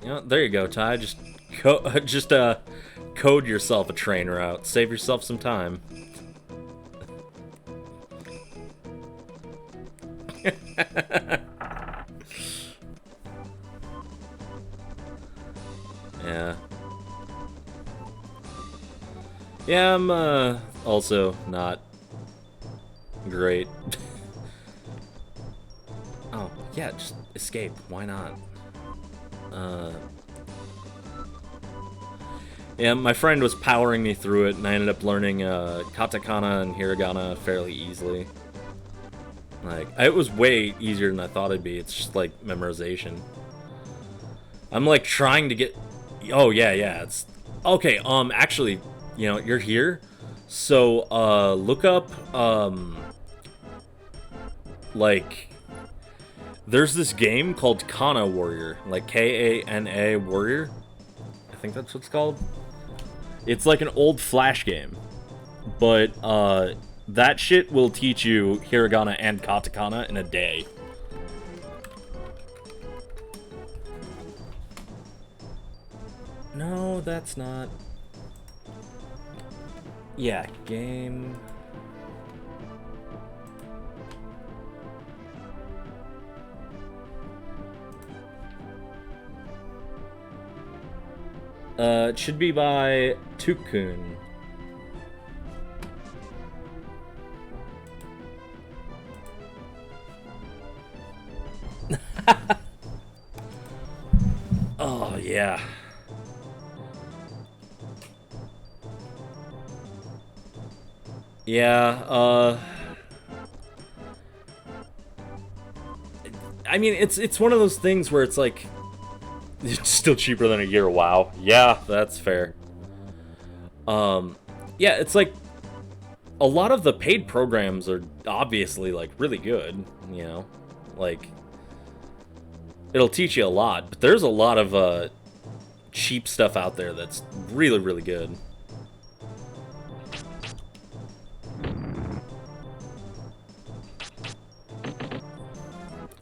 You know, there you go, Ty. Just code yourself a train route. Save yourself some time. Yeah. Yeah, I'm also not great. Oh, yeah, just escape. Why not? Yeah, my friend was powering me through it, and I ended up learning katakana and hiragana fairly easily. Like, it was way easier than I thought it'd be. It's just like memorization. I'm like trying to get. Oh yeah, yeah. It's okay. Actually, you know, you're here, so look up like. There's this game called Kana Warrior, like K-A-N-A Warrior. I think that's what it's called. It's like an old Flash game, but that shit will teach you hiragana and katakana in a day. No, that's not. Yeah, game. It should be by Tukun. Oh, yeah. Yeah, I mean, it's one of those things where it's like, it's still cheaper than a year. Wow. Yeah, that's fair. Yeah, it's like a lot of the paid programs are obviously like really good, you know, like it'll teach you a lot, but there's a lot of cheap stuff out there that's really, really good.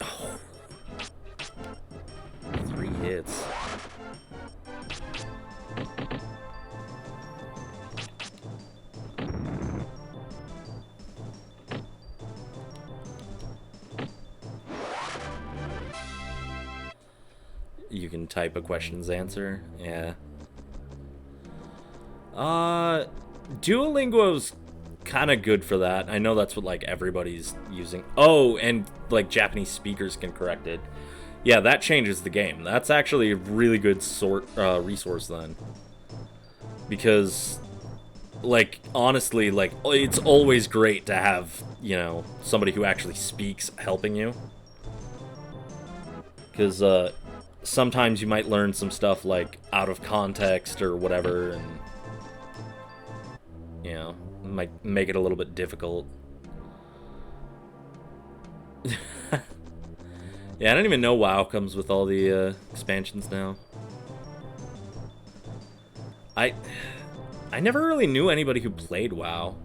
Oh. 3 hits. You can type a question's answer. Yeah. Duolingo's kind of good for that. I know that's what like everybody's using. Oh, and like Japanese speakers can correct it. Yeah, that changes the game. That's actually a really good resource then. Because, like, honestly, like, it's always great to have, you know, somebody who actually speaks helping you. Because, sometimes you might learn some stuff, like, out of context or whatever, and, you know, might make it a little bit difficult. Yeah, I don't even know WoW comes with all the expansions now. I never really knew anybody who played WoW.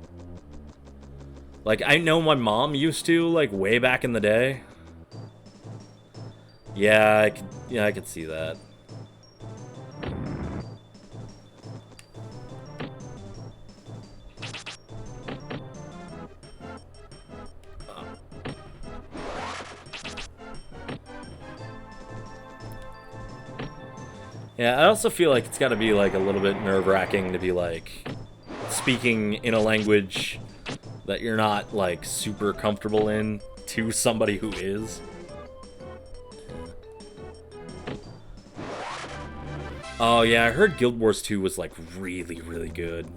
Like, I know my mom used to, like, way back in the day. Yeah, I could see that. Yeah, I also feel like it's got to be, like, a little bit nerve-wracking to be, like, speaking in a language that you're not, like, super comfortable in to somebody who is. Oh, yeah, I heard Guild Wars 2 was, like, really, really good.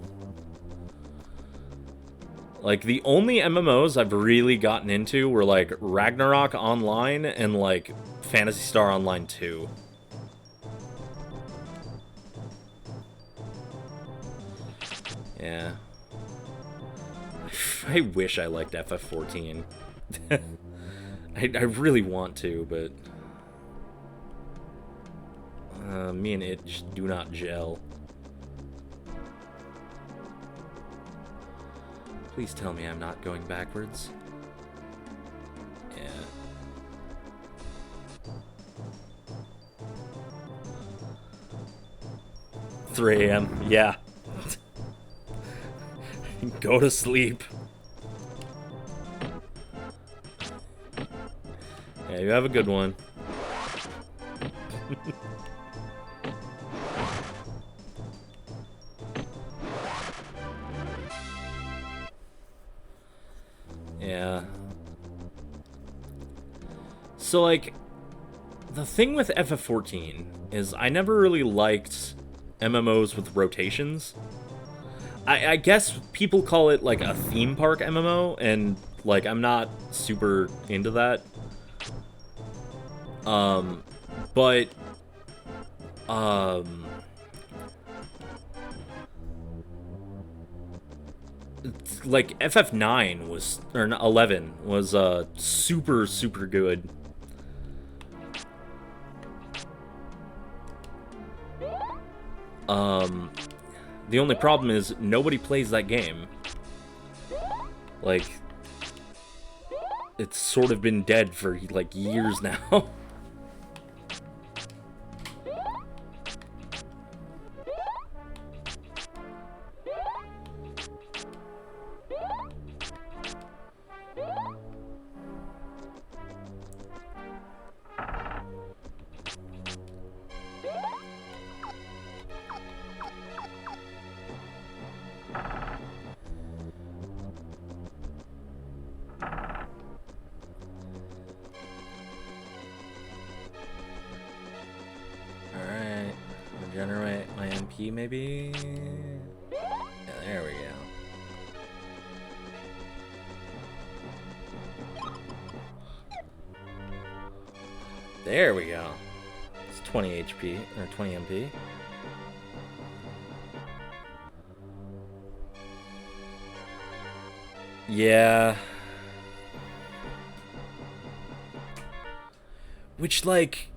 Like, the only MMOs I've really gotten into were, like, Ragnarok Online and, like, Phantasy Star Online 2. Yeah. I wish I liked FF14. I really want to, but... me and it just do not gel. Please tell me I'm not going backwards. Yeah. $3 a.m. Yeah. Go to sleep. Yeah, you have a good one. Yeah. So, like, the thing with FF14 is I never really liked MMOs with rotations. I guess people call it, like, a theme park MMO, and, like, I'm not super into that. But, like, FF9 was, or 11 was, super, super good. The only problem is nobody plays that game. Like, it's sort of been dead for, like, years now. Regenerate my MP, maybe? Yeah, there we go. There we go. It's 20 HP, or 20 MP. Yeah. Which, like,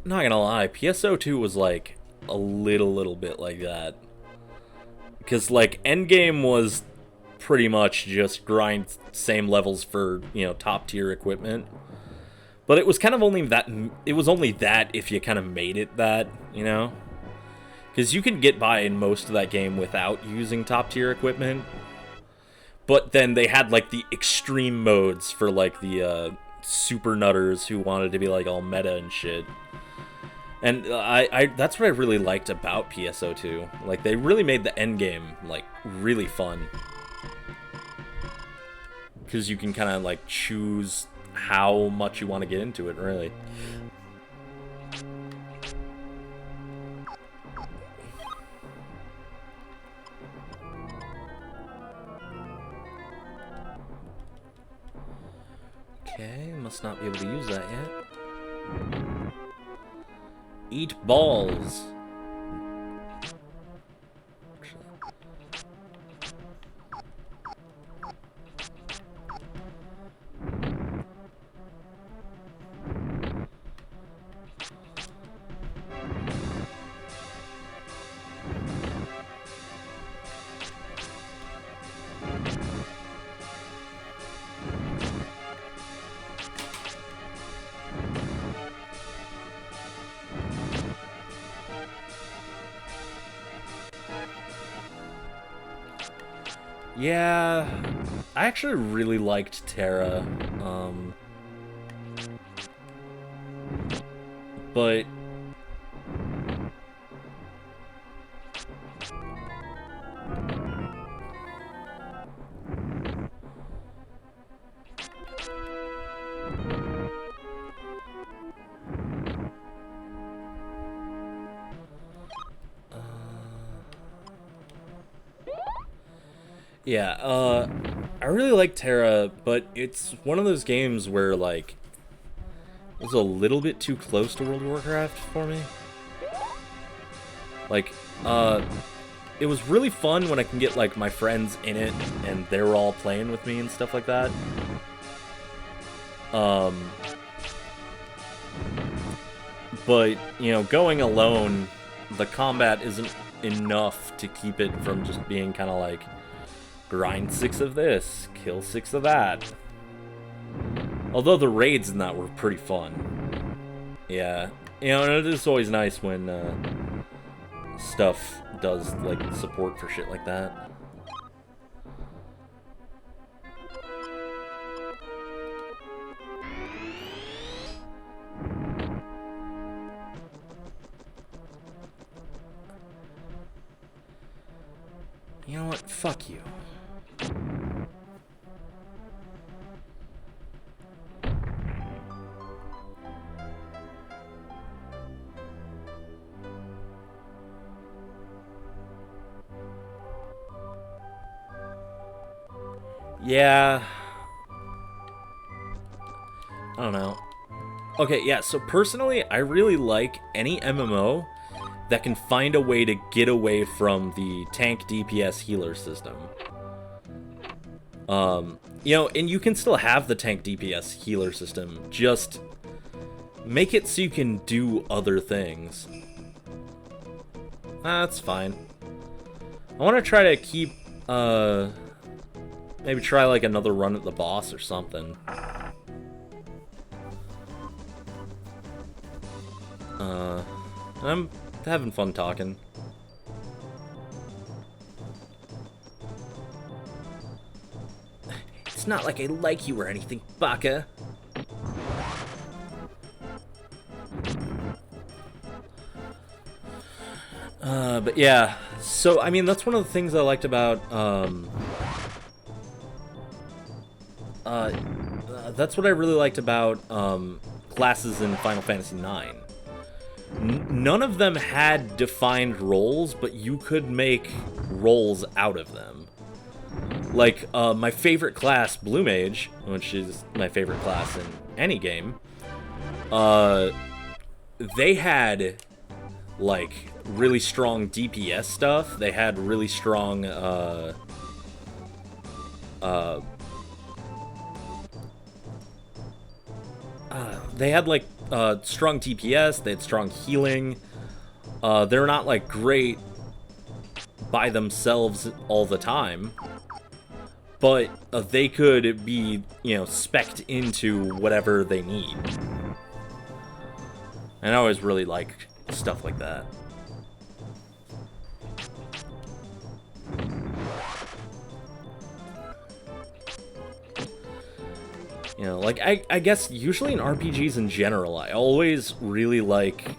not gonna lie, PSO2 was, like, a little bit like that. Because, like, Endgame was pretty much just grind same levels for, you know, top tier equipment. But it was kind of only that, it was only that if you kind of made it that, you know? Because you can get by in most of that game without using top tier equipment. But then they had, like, the extreme modes for, like, the super nutters who wanted to be, like, all meta and shit. And I that's what I really liked about PSO2. Like, they really made the end game, like, really fun. because you can kind of like choose how much you want to get into it, really. Okay, must not be able to use that yet. Eat balls. Yeah, I actually really liked Terra, but yeah, I really like Terra, but it's one of those games where, like, it was a little bit too close to World of Warcraft for me. Like, it was really fun when I can get, like, my friends in it, and they were all playing with me and stuff like that. But, you know, going alone, the combat isn't enough to keep it from just being kind of like, grind 6 of this, kill 6 of that. Although the raids in that were pretty fun. Yeah. You know, and it is always nice when stuff does, like, support for shit like that. You know what? Fuck you. Yeah. I don't know. Okay, yeah, so personally, I really like any MMO that can find a way to get away from the tank DPS healer system. You know, and you can still have the tank DPS healer system, just make it so you can do other things. That's fine. I want to try to keep, maybe try like another run at the boss or something. I'm having fun talking. It's not like I like you or anything, Baka. But yeah, so I mean that's one of the things I liked about that's what I really liked about classes in Final Fantasy IX. None of them had defined roles, but you could make roles out of them. Like, my favorite class, Blue Mage, which is my favorite class in any game, they had, like, really strong DPS stuff. They had really strong, they had, like, strong DPS, they had strong healing. They're not, like, great by themselves all the time, but they could be, you know, spec'd into whatever they need. And I always really like stuff like that. You know, like, I guess usually in RPGs in general, I always really like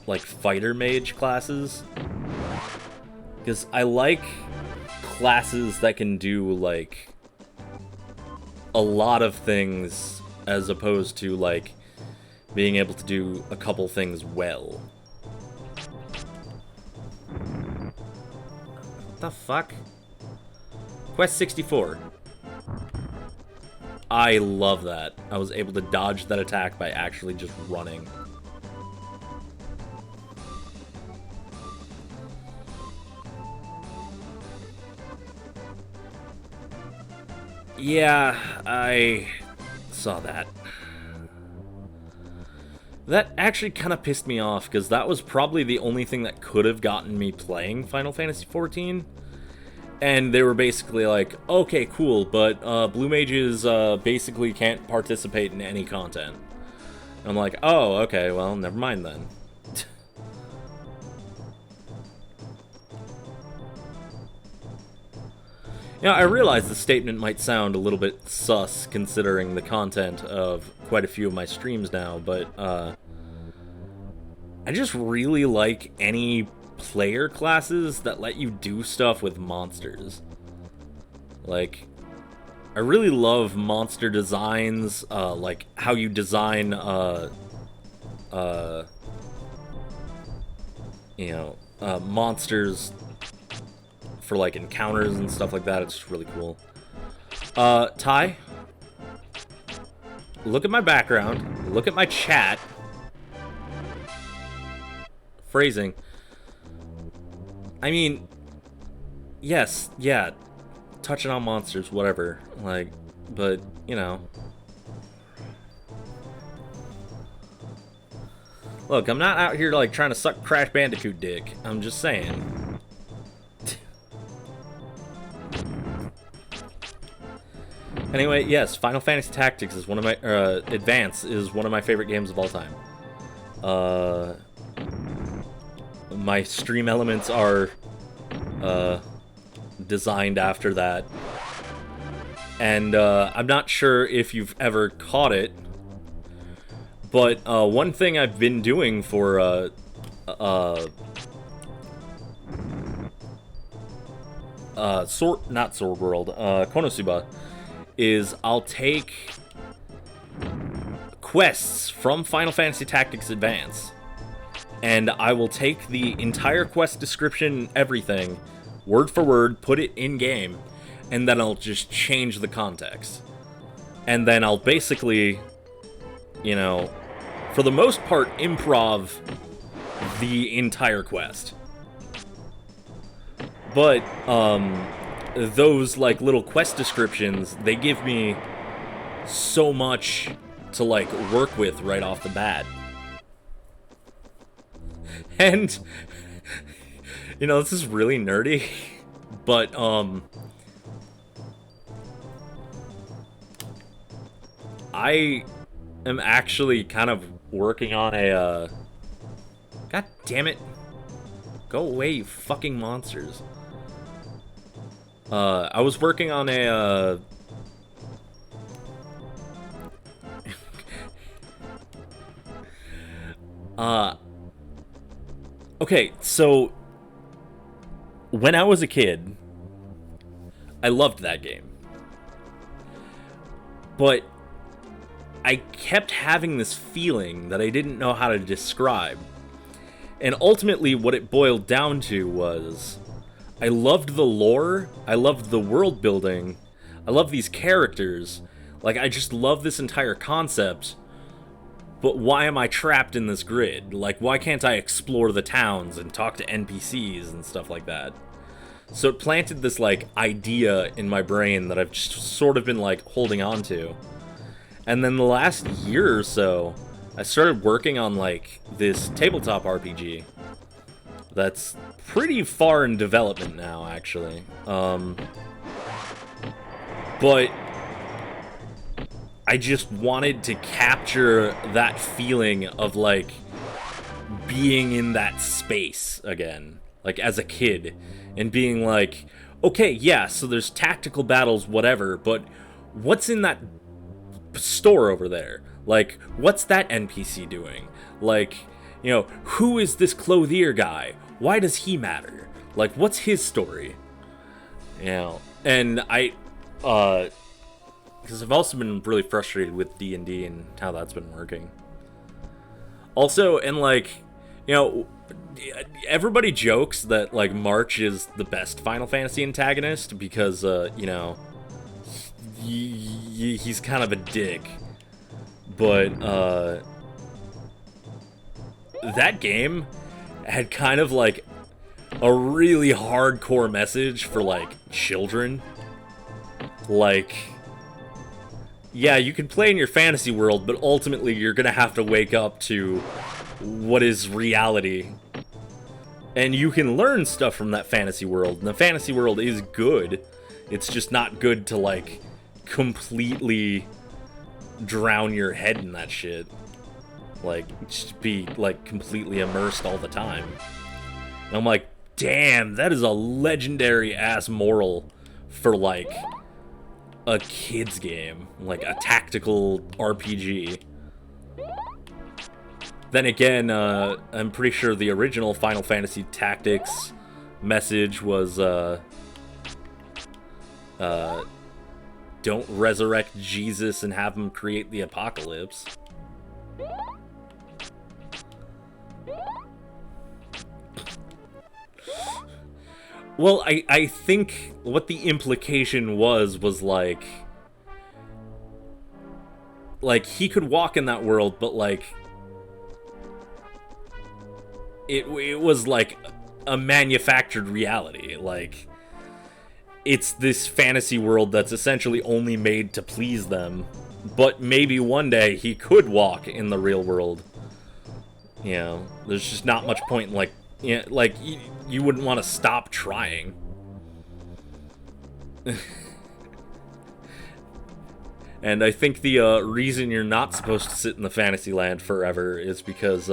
fighter mage classes. Because I like classes that can do, like, a lot of things as opposed to, like, being able to do a couple things well. What the fuck? Quest 64. I love that. I was able to dodge that attack by actually just running. Yeah, I saw that. That actually kind of pissed me off, because that was probably the only thing that could have gotten me playing Final Fantasy XIV. And they were basically like, okay, cool, but Blue Mages basically can't participate in any content. And I'm like, oh, okay, well, never mind then. Yeah, I realize the statement might sound a little bit sus considering the content of quite a few of my streams now, but I just really like any player classes that let you do stuff with monsters. Like, I really love monster designs, like how you design, monsters for, like, encounters and stuff like that. It's just really cool. Ty, look at my background. Look at my chat. Phrasing. I mean, yes, yeah, touching on monsters, whatever. Like, but, you know. Look, I'm not out here, like, trying to suck Crash Bandicoot dick. I'm just saying. Anyway, yes, Final Fantasy Tactics is one of my, Advance is one of my favorite games of all time. My stream elements are, designed after that. And, I'm not sure if you've ever caught it, but, one thing I've been doing for, not Sword World, Konosuba, is I'll take quests from Final Fantasy Tactics Advance, and I will take the entire quest description, everything, word for word, put it in game, and then I'll just change the context. And then I'll basically, you know, for the most part, improv the entire quest. But, those, like, little quest descriptions, they give me so much to, like, work with right off the bat. And, you know, this is really nerdy, but, I am actually kind of working on a, God damn it. Go away, you fucking monsters. I was working on a, okay, so when I was a kid, I loved that game. But I kept having this feeling that I didn't know how to describe. And ultimately what it boiled down to was, I loved the lore, I loved the world building, I love these characters, like, I just love this entire concept, but why am I trapped in this grid? Like, why can't I explore the towns and talk to NPCs and stuff like that? So it planted this, like, idea in my brain that I've just sort of been, like, holding on to. And then the last year or so, I started working on, like, this tabletop RPG. That's pretty far in development now, actually. But I just wanted to capture that feeling of, like, being in that space again, like, as a kid, and being like, okay, yeah, so there's tactical battles, whatever, but what's in that store over there? Like, what's that NPC doing? Like, you know, who is this clothier guy? Why does he matter? Like, what's his story? You know, and because I've also been really frustrated with D&D and how that's been working. Also, and like, you know, everybody jokes that like March is the best Final Fantasy antagonist because, you know, he's kind of a dick. But that game had kind of like a really hardcore message for like children. Like, yeah, you can play in your fantasy world, but ultimately you're gonna have to wake up to what is reality. And you can learn stuff from that fantasy world, and the fantasy world is good. It's just not good to, like, completely drown your head in that shit. Like, just be, like, completely immersed all the time. And I'm like, damn, that is a legendary-ass moral for, like, a kid's game. Like, a tactical RPG. Then again, I'm pretty sure the original Final Fantasy Tactics message was, don't resurrect Jesus and have him create the apocalypse. Well, I think what the implication was like he could walk in that world, but like it was like a manufactured reality. Like, it's this fantasy world that's essentially only made to please them, but maybe one day he could walk in the real world. You know, there's just not much point in, like, you know, like, you wouldn't want to stop trying. And I think the reason you're not supposed to sit in the fantasy land forever is because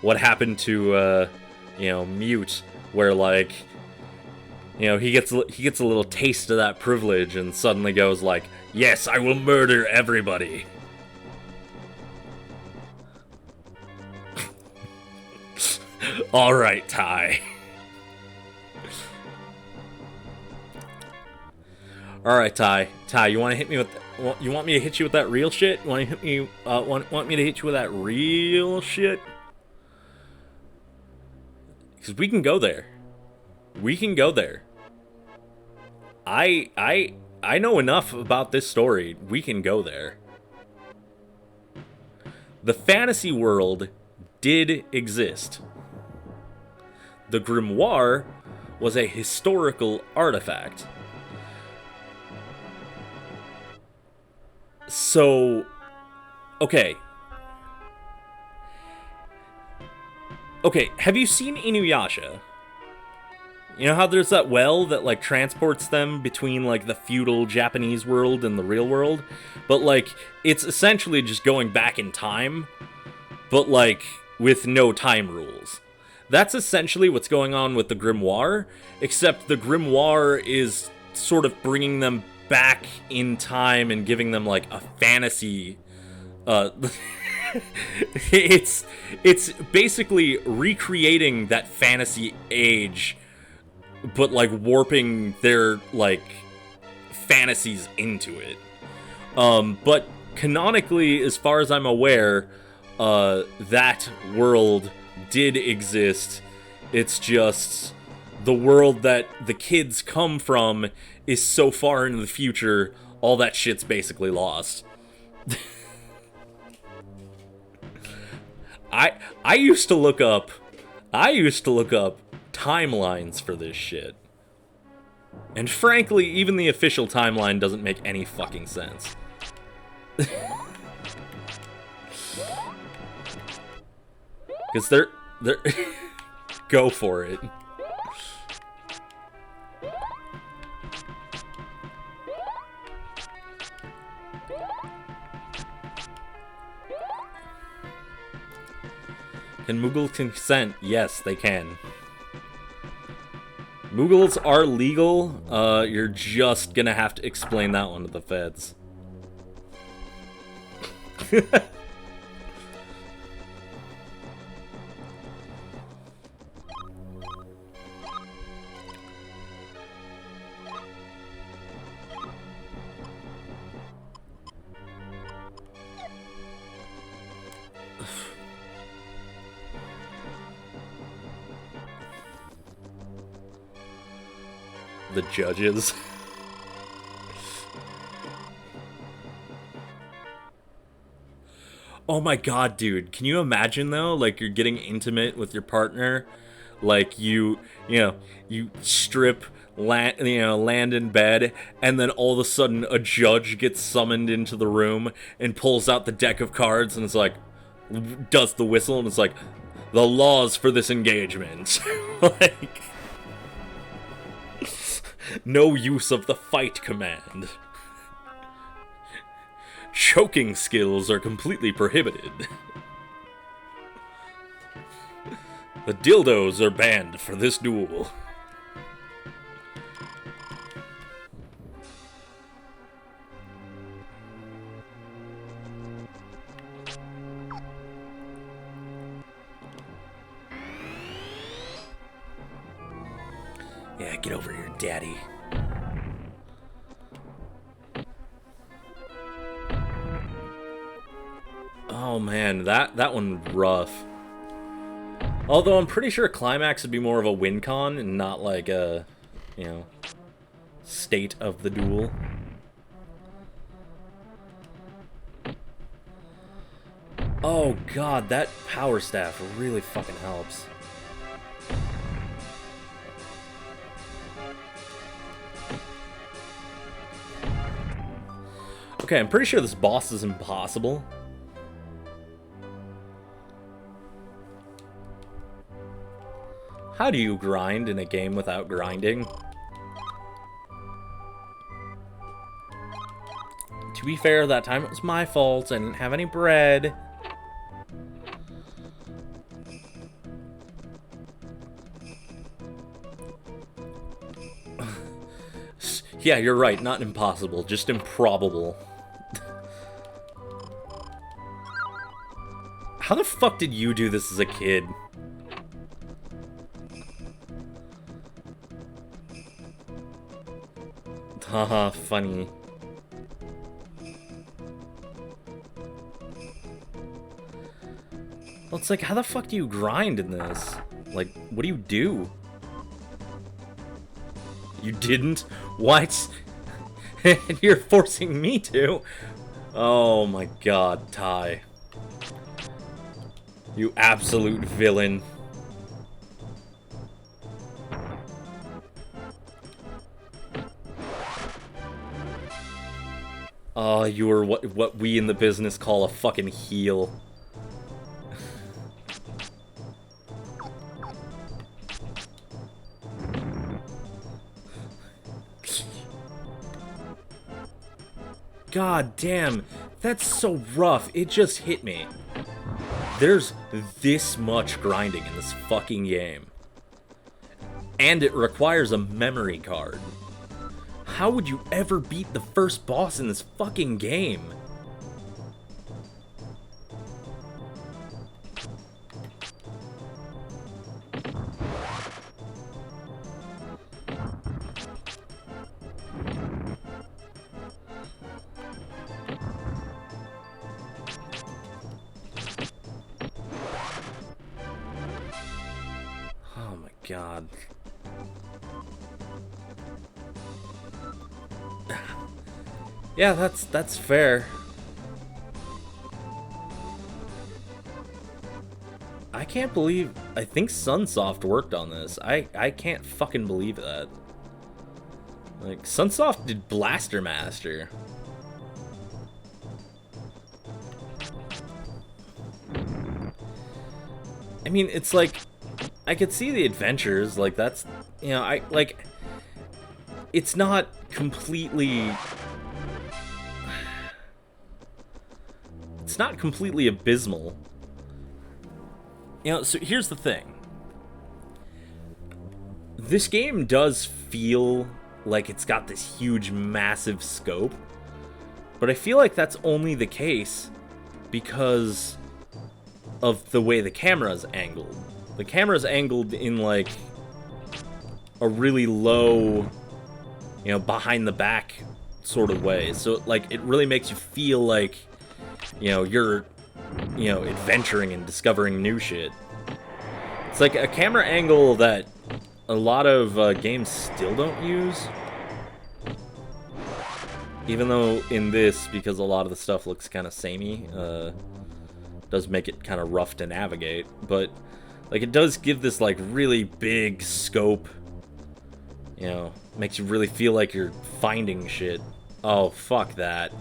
what happened to you know, Mute, where, like, you know, he gets a little taste of that privilege and suddenly goes like, yes, I will murder everybody. All right, Ty. All right, Ty. Ty, you want to hit me with? You want me to hit you with that real shit? You want to hit me? Want me to hit you with that real shit? Because we can go there. We can go there. I know enough about this story. We can go there. The fantasy world did exist. The grimoire was a historical artifact. So, okay. Okay, have you seen Inuyasha? You know how there's that well that, like, transports them between, like, the feudal Japanese world and the real world? But, like, it's essentially just going back in time, but, like, with no time rules. That's essentially what's going on with the grimoire, except the grimoire is sort of bringing them back in time and giving them, like, a fantasy, it's basically recreating that fantasy age, but, like, warping their, like, fantasies into it. But canonically, as far as I'm aware, that world did exist. It's just the world that the kids come from is so far into the future, all that shit's basically lost. I used to look up timelines for this shit. And frankly, even the official timeline doesn't make any fucking sense. Because they're go for it. Can Moogles consent? Yes, they can. Moogles are legal. You're just gonna have to explain that one to the feds. the judges. Oh my god, dude. Can you imagine, though? Like, you're getting intimate with your partner. Like, you strip, land in bed, and then all of a sudden a judge gets summoned into the room and pulls out the deck of cards and it's like, does the whistle, and it's like, the laws for this engagement. Like, no use of the fight command. Choking skills are completely prohibited. The dildos are banned for this duel. Yeah, get over here, daddy. Oh man, that one rough. Although I'm pretty sure Climax would be more of a win con and not like a, state of the duel. Oh god, that power staff really fucking helps. Okay, I'm pretty sure this boss is impossible. How do you grind in a game without grinding? To be fair, that time it was my fault. I didn't have any bread. Yeah, you're right. Not impossible, just improbable. How the fuck did you do this as a kid? Haha, funny. Well, it's like, how the fuck do you grind in this? Like, what do you do? You didn't? What? And you're forcing me to? Oh my god, Ty. You absolute villain. Oh, you are what we in the business call a fucking heel. God damn, that's so rough. It just hit me. There's this much grinding in this fucking game. And it requires a memory card. How would you ever beat the first boss in this fucking game? Oh my god. Yeah, that's fair. I can't believe... I think Sunsoft worked on this. I can't fucking believe that. Like, Sunsoft did Blaster Master. I mean, it's like... I could see the adventures, like, that's... You know, it's not completely... It's not completely abysmal. You know, so here's the thing. This game does feel like it's got this huge, massive scope. But I feel like that's only the case because of the way the camera's angled. The camera's angled in, like, a really low, you know, behind the back sort of way. So, like, it really makes you feel like, you know, you're, you know, adventuring and discovering new shit. It's like a camera angle that a lot of games still don't use. Even though in this, because a lot of the stuff looks kind of samey, does make it kind of rough to navigate. But, like, it does give this, like, really big scope. You know, makes you really feel like you're finding shit. Oh, fuck that.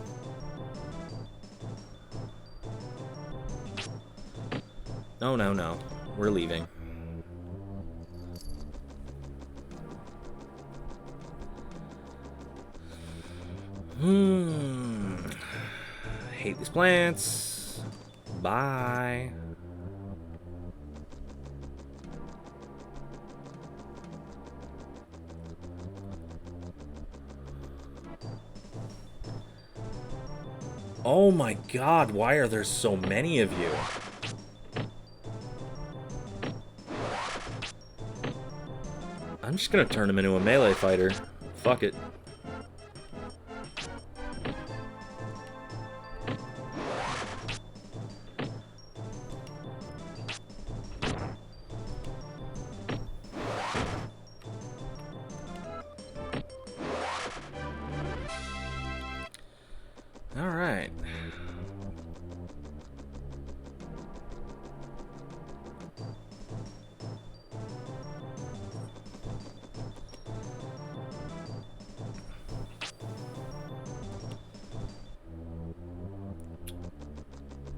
No, no, no. We're leaving. Hate these plants. Bye. Oh my god, why are there so many of you? I'm just gonna turn him into a melee fighter. Fuck it. Alright.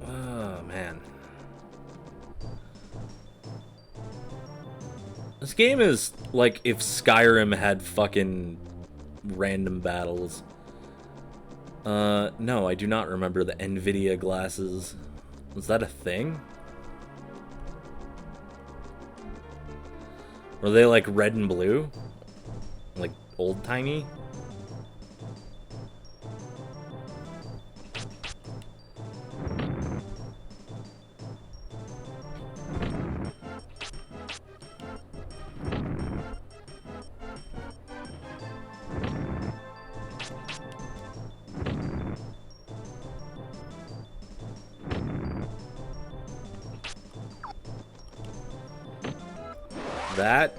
Oh, man. This game is like if Skyrim had fucking random battles. No, I do not remember the NVIDIA glasses. Was that a thing? Were they like red and blue? Like old-timey? That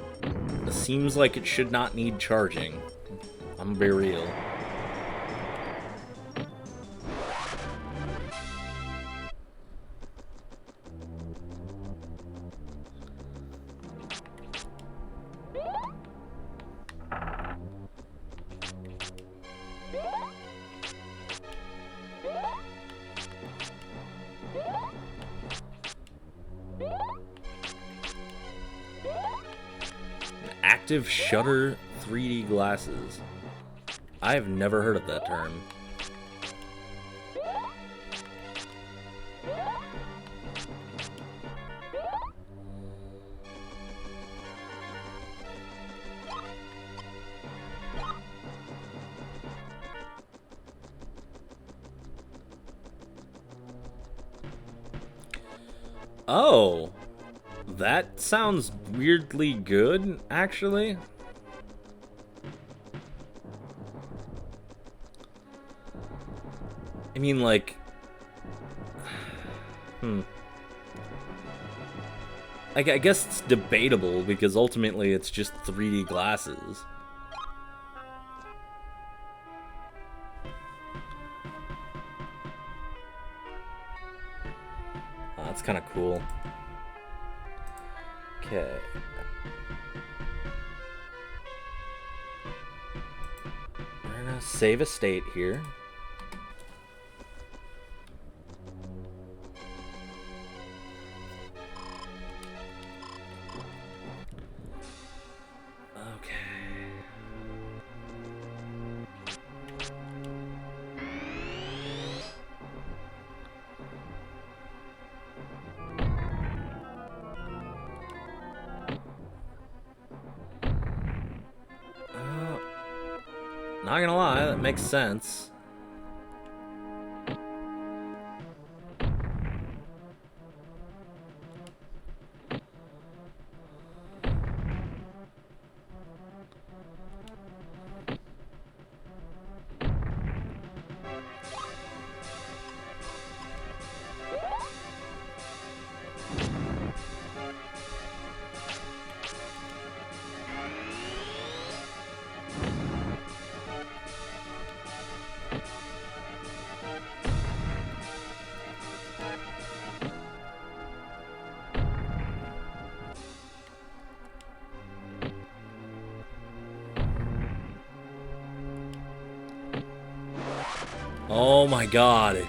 seems like it should not need charging. I'm gonna be real. Active shutter 3D glasses. I have never heard of that term. Oh, that sounds weirdly good, actually. I mean, like... I guess it's debatable, because ultimately it's just 3D glasses. Oh, that's kind of cool. Okay. We're gonna save a state here. Not gonna lie, that makes sense. Oh my god.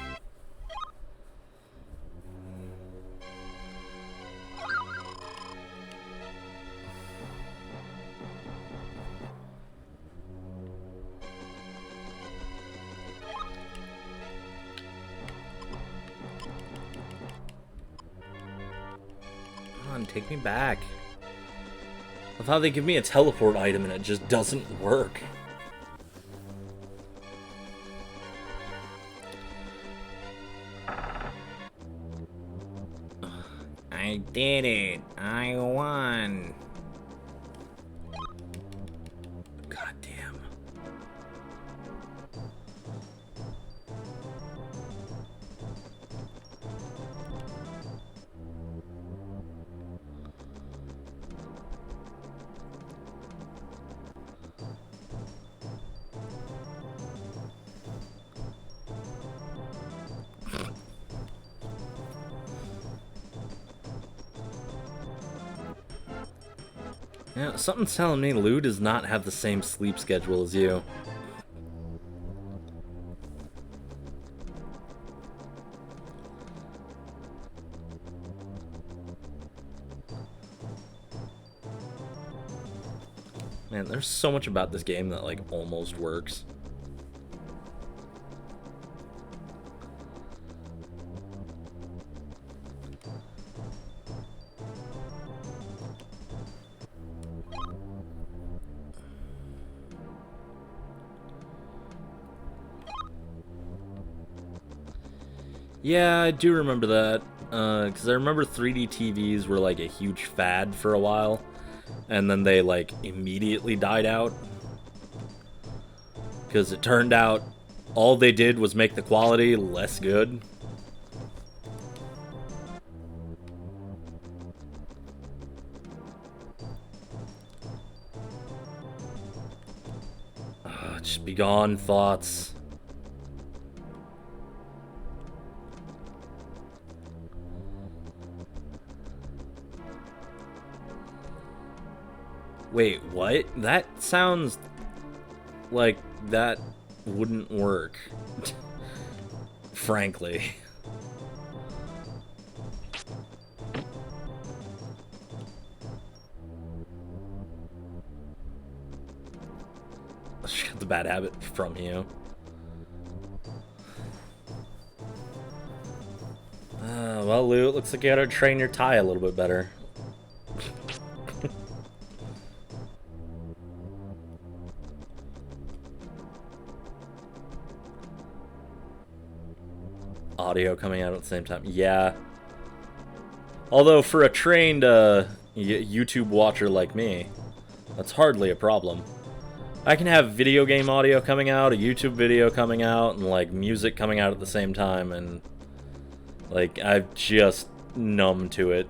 Come on, take me back. I thought they give me a teleport item and it just doesn't work. I did it. I won. God damn. Yeah, something's telling me Lou does not have the same sleep schedule as you. Man, there's so much about this game that, like, almost works. Yeah, I do remember that. Because I remember 3D TVs were like a huge fad for a while. And then they like immediately died out. Because it turned out all they did was make the quality less good. Just be gone, thoughts. Wait, what? That sounds like that wouldn't work. Frankly. She got the bad habit from you. Well, Lou, it looks like you gotta train your tie a little bit better. Audio coming out at the same time. Yeah. Although for a trained YouTube watcher like me, that's hardly a problem. I can have video game audio coming out, a YouTube video coming out, and like music coming out at the same time, and like I'm just numb to it.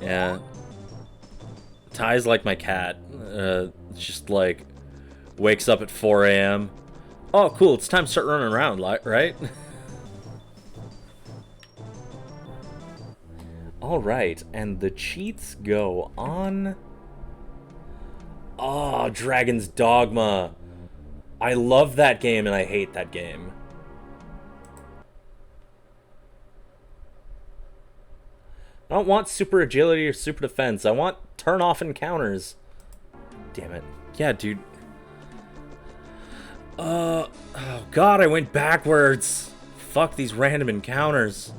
Yeah. Ty's like my cat. Just like wakes up at 4 a.m. Oh, cool, it's time to start running around, right? Alright, and the cheats go on... Oh, Dragon's Dogma. I love that game and I hate that game. I don't want super agility or super defense. I want turn off encounters. Damn it. Yeah, dude. Oh god, I went backwards. Fuck these random encounters.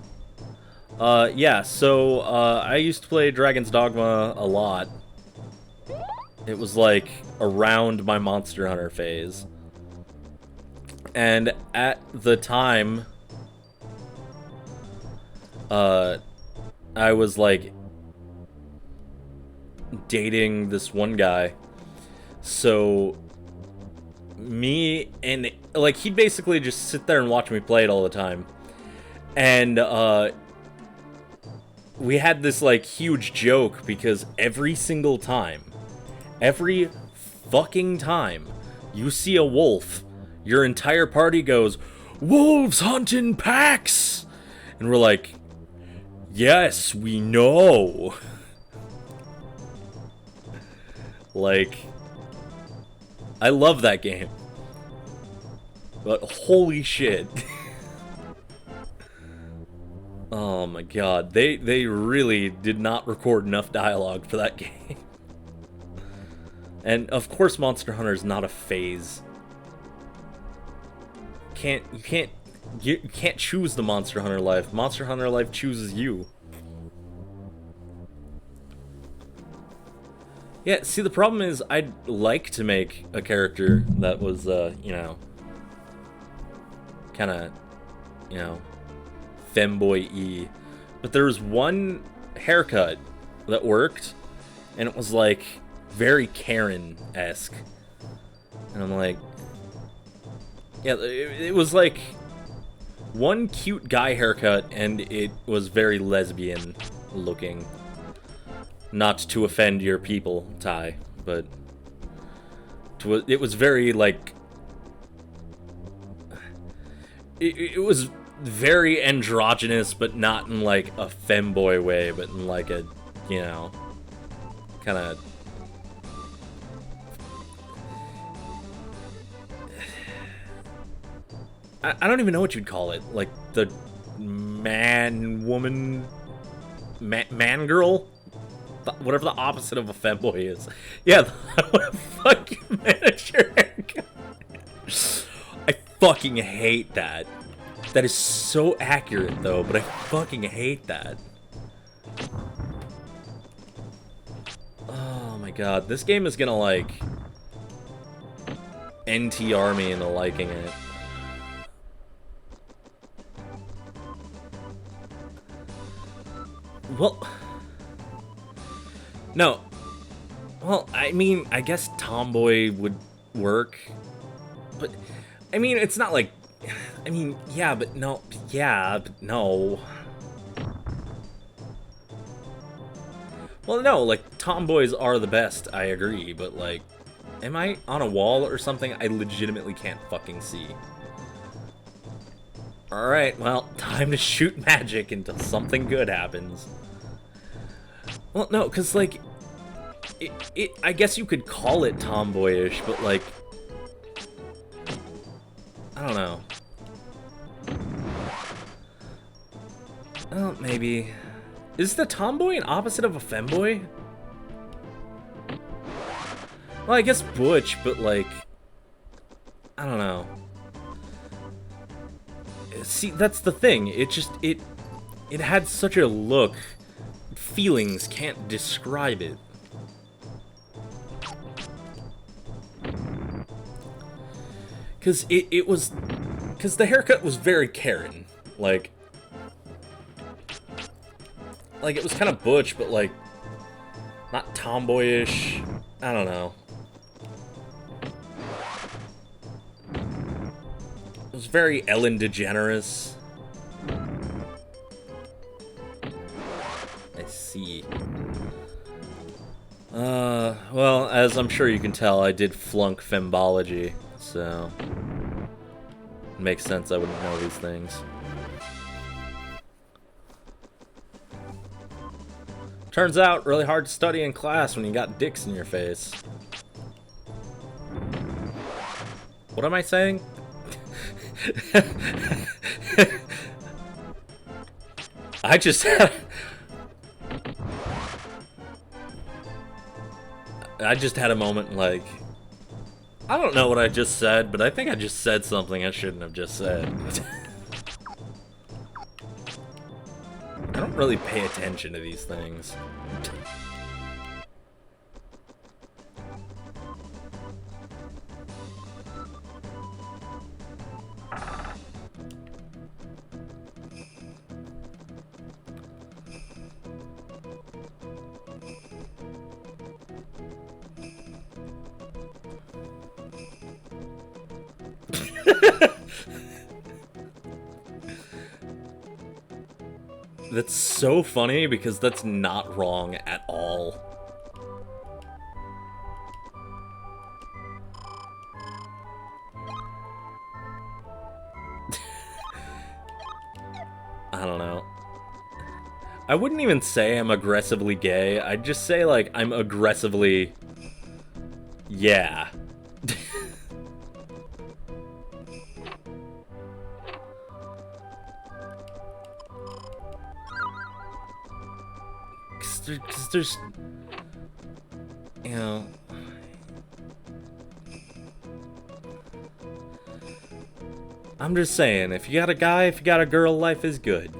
Yeah, so, I used to play Dragon's Dogma a lot. It was, like, around my Monster Hunter phase. And at the time, I was, like, dating this one guy. So, me and, like, he'd basically just sit there and watch me play it all the time. And, we had this, like, huge joke because every single time, every fucking time you see a wolf, your entire party goes, "Wolves hunt in packs!" And we're like, Yes, we know. Like, I love that game. But holy shit. Oh my god, they really did not record enough dialogue for that game. And of course Monster Hunter is not a phase. You can't choose the Monster Hunter life. Monster Hunter life chooses you. Yeah, see, the problem is I'd like to make a character that was, you know, kind of, you know, femboy-y. But there was one haircut that worked, and it was, like, very Karen-esque. And I'm like... Yeah, it was, like, one cute guy haircut, and it was very lesbian-looking. Not to offend your people, Ty, but... It was very, like... It was very androgynous, but not in, like, a femboy way, but in, like, a, you know, kind of... I don't even know what you'd call it. Like, the man-woman... Man-girl? Whatever the opposite of a femboy is. Yeah, fuck you, manager haircut. I fucking hate that. That is so accurate, though, but I fucking hate that. Oh my god, this game is gonna, like, NTR me into liking it. Well... No. Well, I mean, I guess tomboy would work. But, I mean, it's not like... I mean, yeah, but no. Yeah, but no. Well, no, like, tomboys are the best, I agree. But, like, am I on a wall or something? I legitimately can't fucking see. Alright, well, time to shoot magic until something good happens. Well, no, because, like, I guess you could call it tomboyish, but, like, I don't know. Well, maybe. Is the tomboy an opposite of a femboy? Well, I guess butch, but, like, I don't know. See, that's the thing. It just, it had such a look. Feelings can't describe it. Because it was... Because the haircut was very Karen. Like, it was kind of butch, but, like, not tomboyish. I don't know. It was very Ellen DeGeneres. I see. Well, as I'm sure you can tell, I did flunk Fembology, so... It makes sense I wouldn't know these things. Turns out, really hard to study in class when you got dicks in your face. What am I saying? I just had a moment, like, I don't know what I just said, but I think I just said something I shouldn't have just said. I don't really pay attention to these things. That's so funny because that's not wrong at all. I don't know. I wouldn't even say I'm aggressively gay. I'd just say, like, I'm aggressively... Yeah. 'Cause there's... You know... I'm just saying, if you got a guy, if you got a girl, life is good.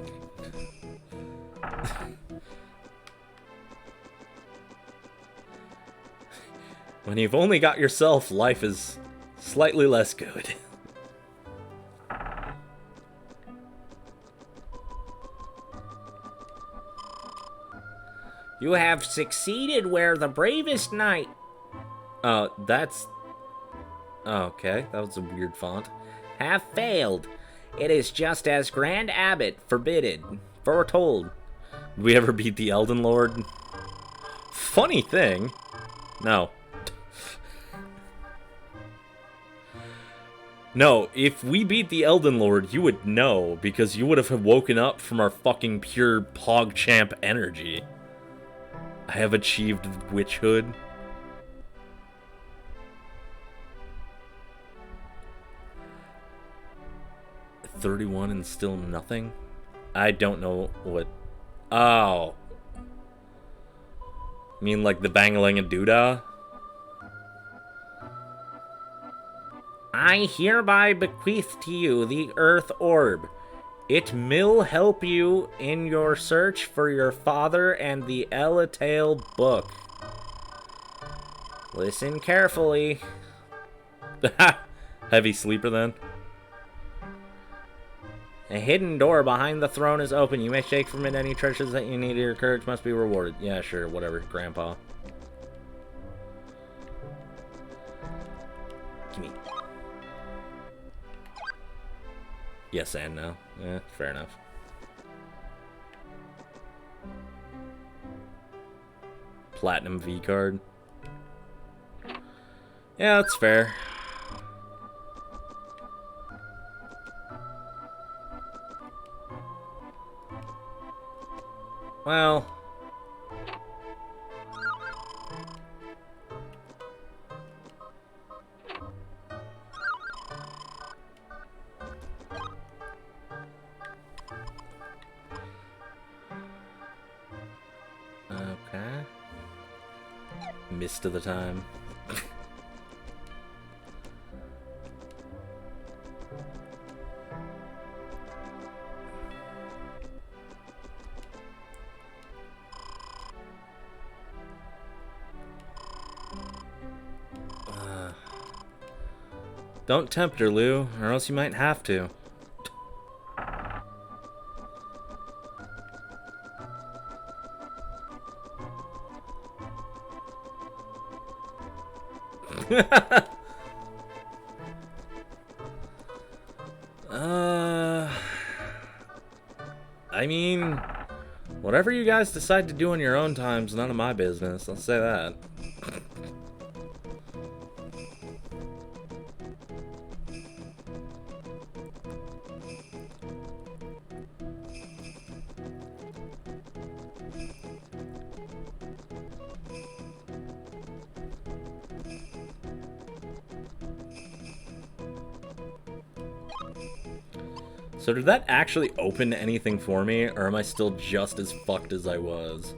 When you've only got yourself, life is slightly less good. You have succeeded where the bravest knight... That's... Oh, okay, that was a weird font. Have failed. It is just as Grand Abbot forbidden, foretold. Did we ever beat the Elden Lord? Funny thing. No. No, if we beat the Elden Lord, you would know, because you would have woken up from our fucking pure PogChamp energy. I have achieved witchhood. $31 and still nothing? I don't know what... Oh. You mean like the Bangalangadoodah? I hereby bequeath to you the Earth Orb. It will help you in your search for your father and the Elatail book. Listen carefully. Heavy sleeper then? A hidden door behind the throne is open. You may shake from it any treasures that you need. Your courage must be rewarded. Yeah, sure, whatever, Grandpa. Gimme. Yes and no. Yeah, fair enough. Platinum V card. Yeah, that's fair. Well... Okay. Mist of the time. Don't tempt her, Lou, or else you might have to. I mean, whatever you guys decide to do on your own time's none of my business, I'll say that. So did that actually open anything for me, or am I still just as fucked as I was?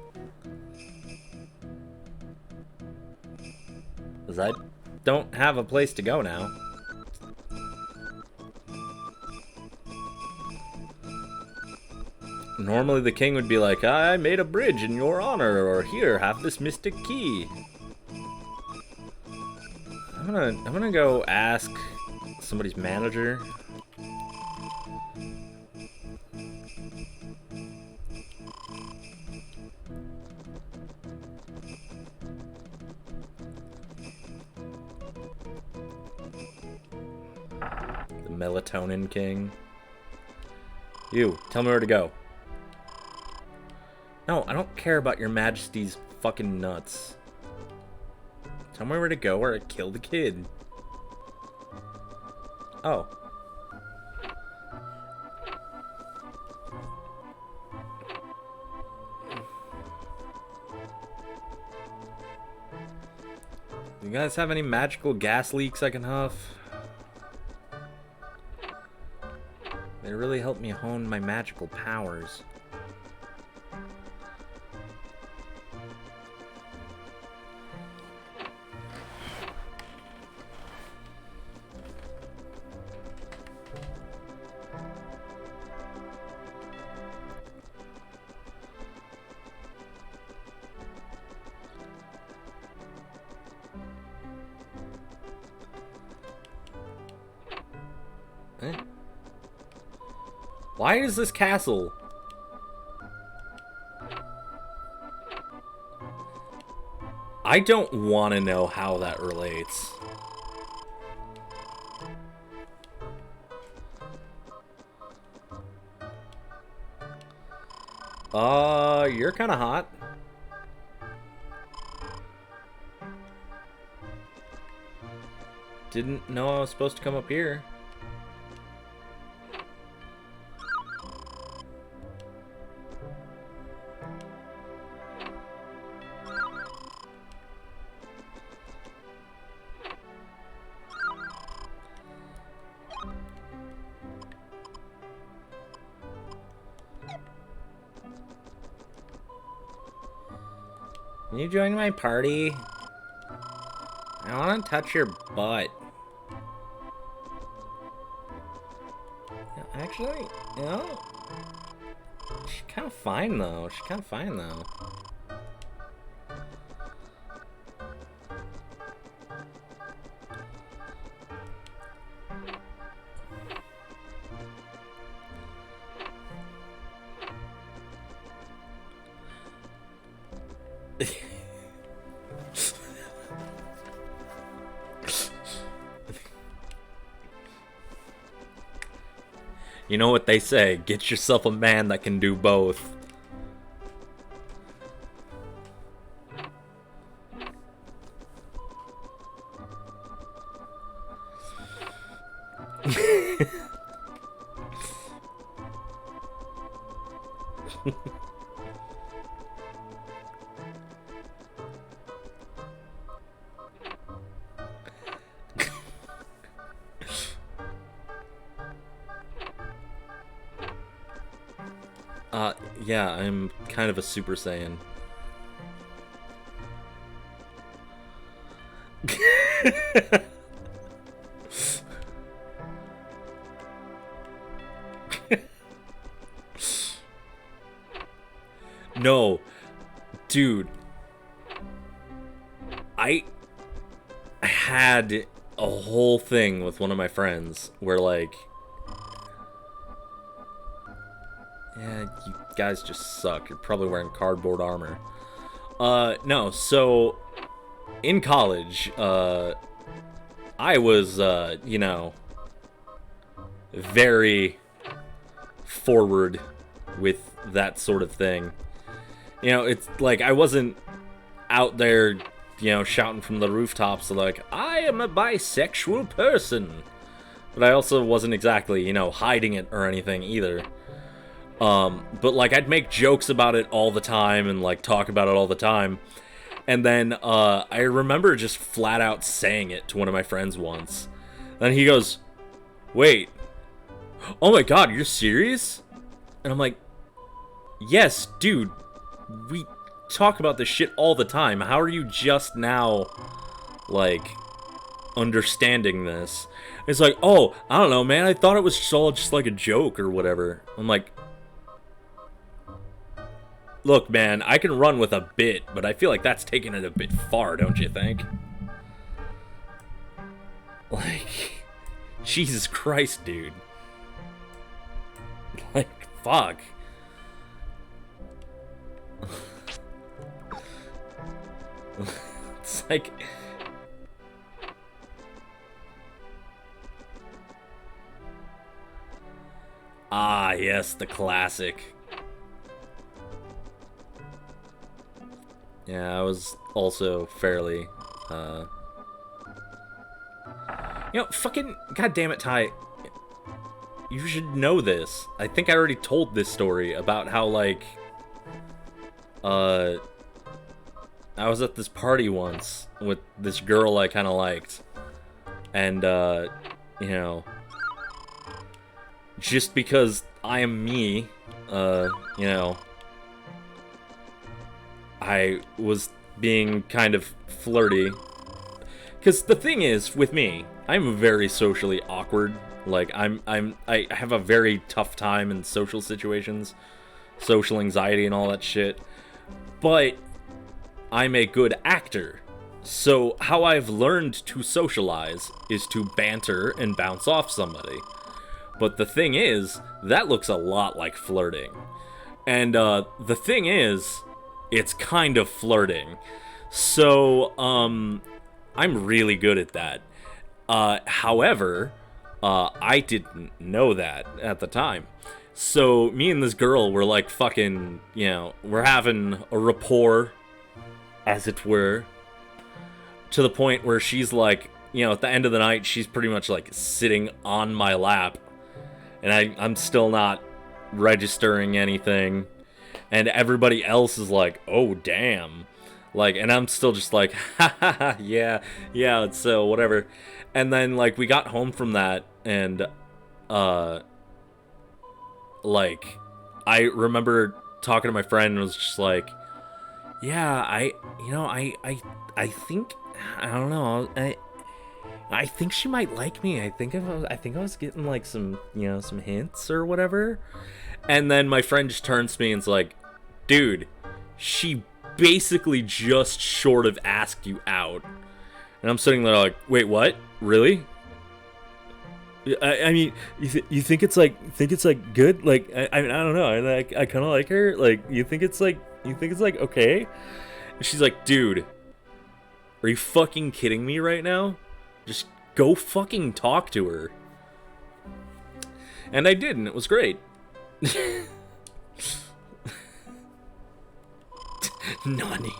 Because I don't have a place to go now. Normally the king would be like, I made a bridge in your honor, or here, have this mystic key. I'm gonna go ask somebody's manager. Melatonin King. You, tell me where to go. No, I don't care about your majesty's fucking nuts. Tell me where to go or I kill the kid. Oh. You guys have any magical gas leaks I can huff? They really help me hone my magical powers. Why is this castle? I don't want to know how that relates. You're kind of hot. Didn't know I was supposed to come up here. Can you join my party? I want to touch your butt. Actually, you know, she's kind of fine though. She's kind of fine though. You know what they say, get yourself a man that can do both. Yeah, I'm kind of a Super Saiyan. No, dude. I had a whole thing with one of my friends where, like, yeah, you guys just suck. You're probably wearing cardboard armor. No, so in college, I was, you know, very forward with that sort of thing. You know, it's like I wasn't out there, you know, shouting from the rooftops like, I am a bisexual person. But I also wasn't exactly, you know, hiding it or anything either. But like I'd make jokes about it all the time and like talk about it all the time. And then I remember just flat out saying it to one of my friends once. And he goes, wait, oh my god, you're serious? And I'm like, yes, dude, we talk about this shit all the time. How are you just now, like, understanding this? It's like, oh, I don't know, man, I thought it was all just like a joke or whatever. I'm like, look, man, I can run with a bit, but I feel like that's taking it a bit far, don't you think? Like, Jesus Christ, dude. Like, fuck. It's like... Ah, yes, the classic. Yeah, I was also fairly, you know, fucking... God damn it, Ty. You should know this. I think I already told this story about how, like... I was at this party once with this girl I kind of liked. And, you know, just because I am me, you know, I was being kind of flirty. Because the thing is, with me, I'm very socially awkward. Like, I have a very tough time in social situations, social anxiety and all that shit. But I'm a good actor. So how I've learned to socialize is to banter and bounce off somebody. But the thing is, that looks a lot like flirting. And the thing is, it's kind of flirting. So, I'm really good at that. However, I didn't know that at the time. So me and this girl were like fucking, you know, we're having a rapport, as it were, to the point where she's like, you know, at the end of the night, she's pretty much like sitting on my lap, and I'm still not registering anything, and everybody else is like, oh damn, like, and I'm still just like, ha ha ha, yeah, it's so whatever. And then like we got home from that, and like I remember talking to my friend and was just like, yeah, I think, I don't know, I think she might like me. I think I was getting like some, you know, some hints or whatever. And then my friend just turns to me and's like, dude, she basically just short of asked you out. And I'm sitting there like, wait, what? Really? I mean, you think it's like good? Like, I don't know. I kind of like her. Like, you think it's like okay? And she's like, dude, are you fucking kidding me right now? Just go fucking talk to her. And I did, and it was great. Nani.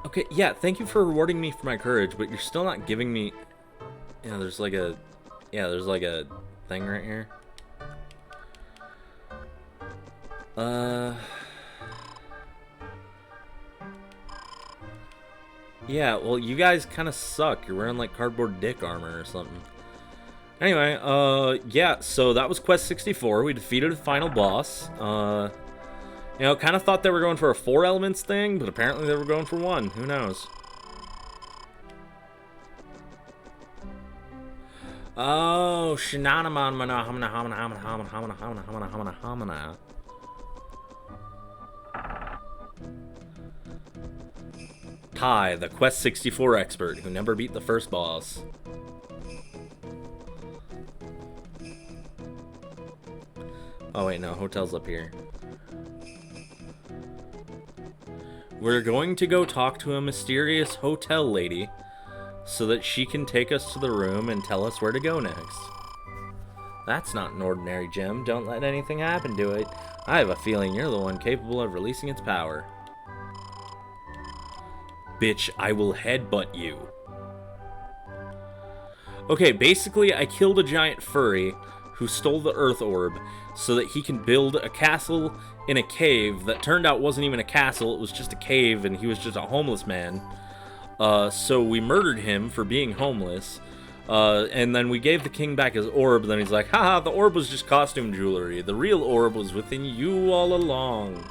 Okay, yeah, thank you for rewarding me for my courage, but you're still not giving me... Yeah, there's like a thing right here. Yeah, well, you guys kind of suck. You're wearing like cardboard dick armor or something. Anyway, yeah, so that was Quest 64. We defeated the final boss. You know, kind of thought they were going for a 4 elements thing, but apparently they were going for 1. Who knows? Oh, Shinanaman mana hamana hamana hamana hamana hamana hamana hamana hamana. Tai, the Quest 64 expert who never beat the first boss. Oh wait, no, hotel's up here. We're going to go talk to a mysterious hotel lady so that she can take us to the room and tell us where to go next. That's not an ordinary gem. Don't let anything happen to it. I have a feeling you're the one capable of releasing its power. Bitch, I will headbutt you. Okay, basically I killed a giant furry who stole the Earth Orb so that he can build a castle in a cave that turned out wasn't even a castle, it was just a cave, and he was just a homeless man. So we murdered him for being homeless, and then we gave the king back his orb, then he's like, haha, the orb was just costume jewelry. The real orb was within you all along.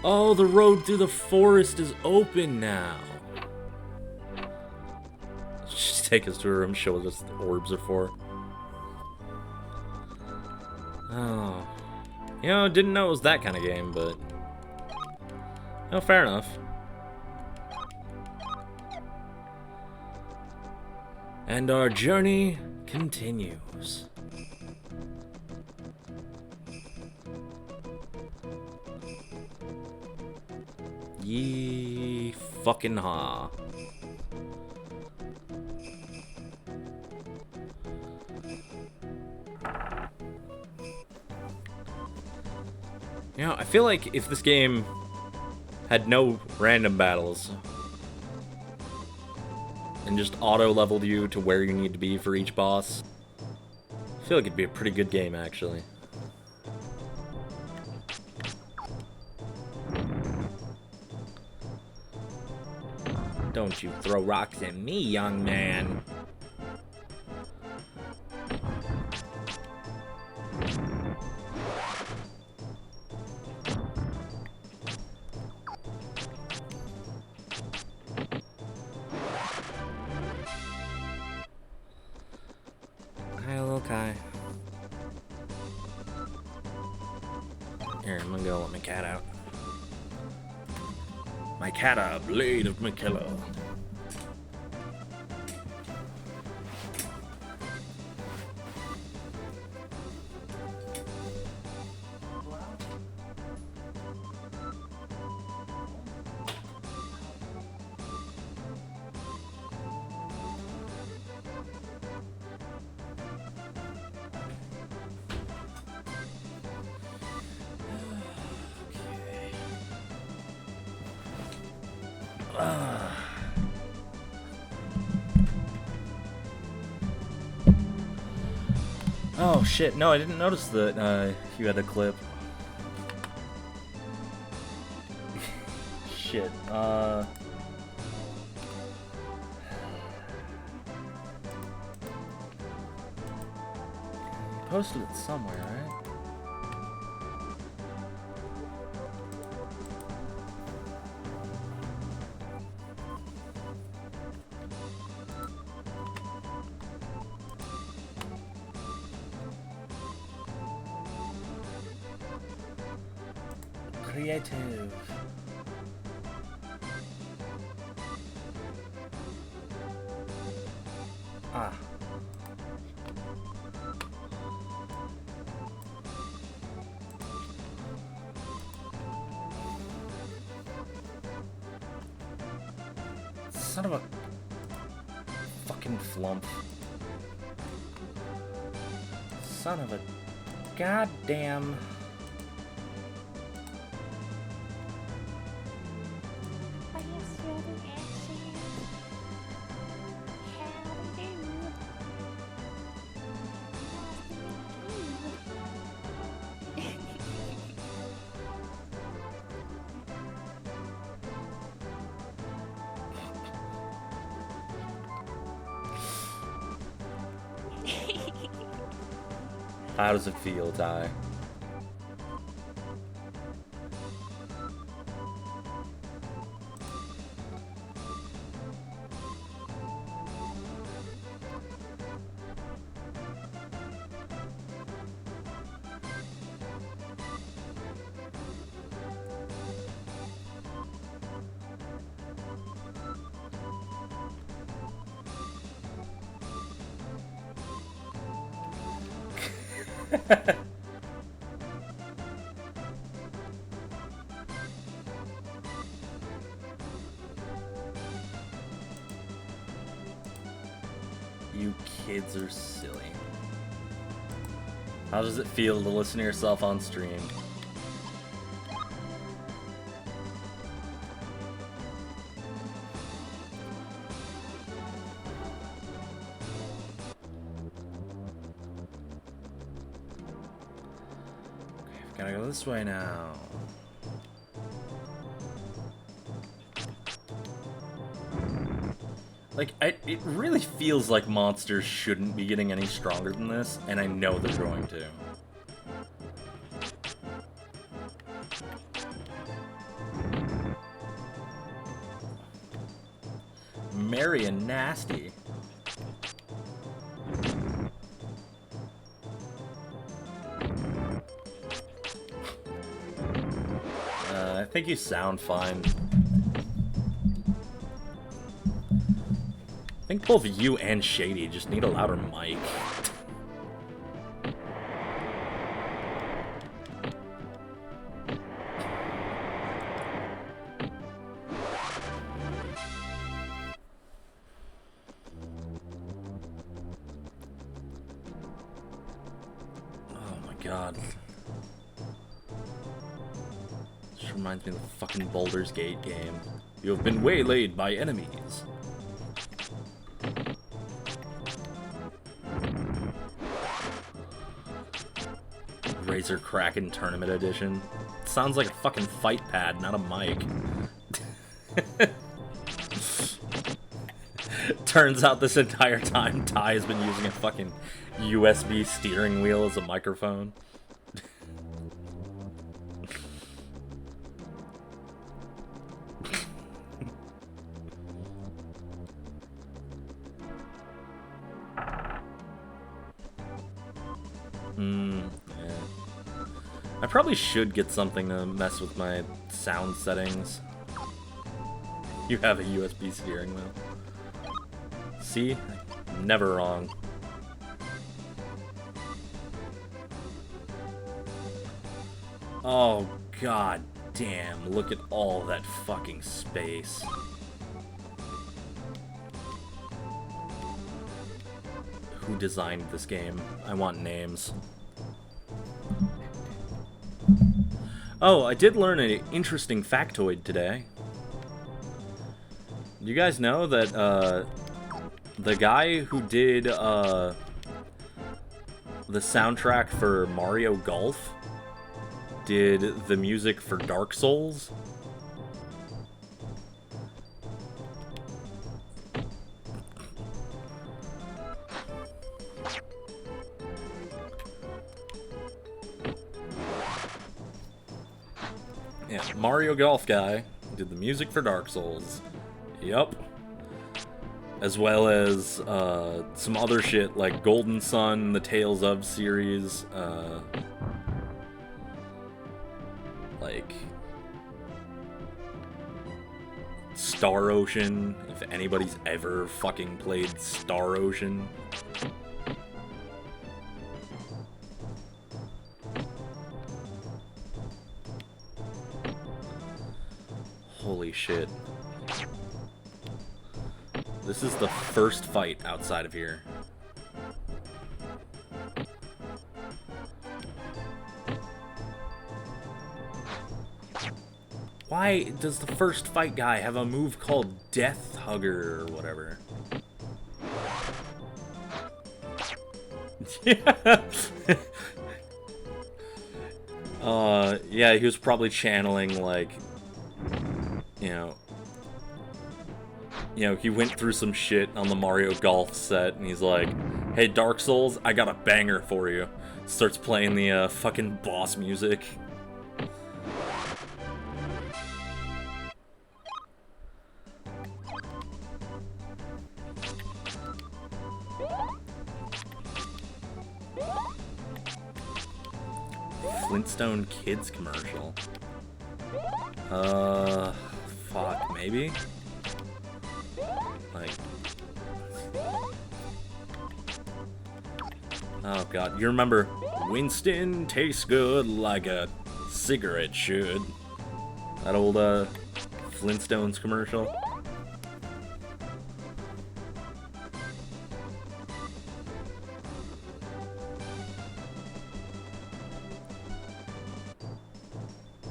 Oh, the road through the forest is open now. Just take us to her room, show us what the orbs are for. Oh. You know, didn't know it was that kind of game, but... No, fair enough. And our journey continues. Yee fucking ha. You know, I feel like if this game had no random battles, and just auto-leveled you to where you need to be for each boss. I feel like it'd be a pretty good game, actually. Don't you throw rocks at me, young man. Hi, little Kai. Here, I'm gonna go let my cat out. My cat, Blade of Mikilla. Oh shit, no, I didn't notice that you had a clip. Shit, posted it somewhere, right? Creative. Ah. Son of a fucking flump. Son of a goddamn. How does it feel, Ty? You kids are silly. How does it feel to listen to yourself on stream? Gotta go this way now. Like, it really feels like monsters shouldn't be getting any stronger than this, and I know they're going to. Merry and nasty. I think you sound fine. I think both you and Shady just need a louder mic. Oh my god. This reminds me of the fucking Baldur's Gate game. You have been waylaid by enemies. Razor Kraken Tournament Edition. It sounds like a fucking fight pad, not a mic. Turns out this entire time Ty has been using a fucking USB steering wheel as a microphone. Yeah. I probably should get something to mess with my sound settings. You have a USB steering wheel. See? Never wrong. Oh, god damn. Look at all that fucking space. Who designed this game? I want names. Oh, I did learn an interesting factoid today. You guys know that, the guy who did, the soundtrack for Mario Golf did the music for Dark Souls? Yeah, Mario Golf guy did the music for Dark Souls. Yup. As well as some other shit like Golden Sun, the Tales of series, like Star Ocean, if anybody's ever fucking played Star Ocean. Holy shit. This is the first fight outside of here. Why does the first fight guy have a move called Death Hugger or whatever? Yeah. Yeah, he was probably channeling, like, you know, he went through some shit on the Mario Golf set, and he's like, hey, Dark Souls, I got a banger for you. Starts playing the, fucking boss music. Flintstone Kids commercial. Fuck, maybe? Like... Oh god, you remember, Winston tastes good like a cigarette should. That old, Flintstones commercial.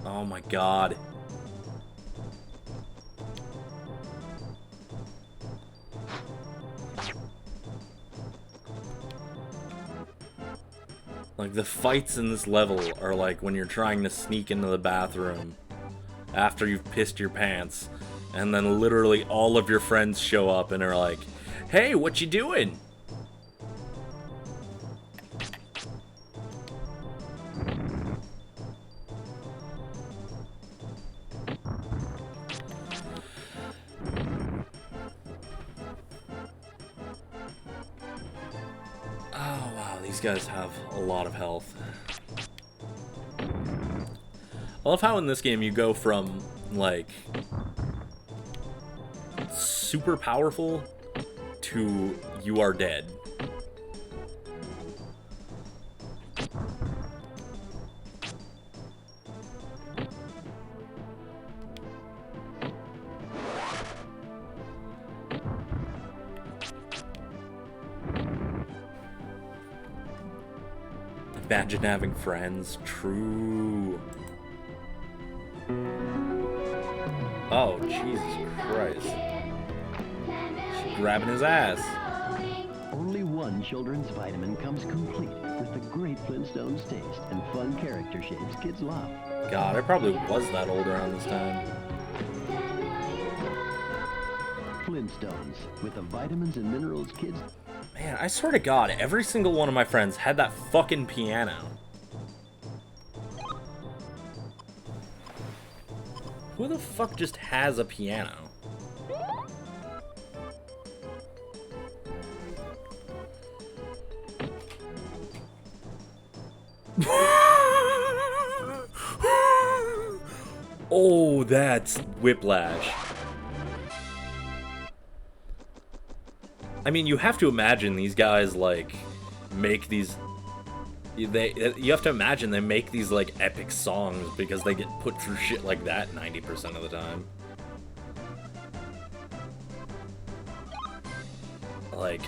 Oh my god. Like, the fights in this level are like when you're trying to sneak into the bathroom after you've pissed your pants, and then literally all of your friends show up and are like, hey, what you doing? These guys have a lot of health. I love how in this game you go from, like, super powerful to you are dead. Imagine having friends. True. Oh, Jesus Christ. She's grabbing his ass. Only one fun children's vitamin comes complete with the great Flintstones taste and fun character shapes kids love. God, I probably was that old around this time. Flintstones, with the vitamins and minerals kids... Man, I swear to God, every single one of my friends had that fucking piano. Who the fuck just has a piano? Oh, that's Whiplash. I mean, you have to imagine these guys, like, make these... you have to imagine they make these, like, epic songs because they get put through shit like that 90% of the time. Like...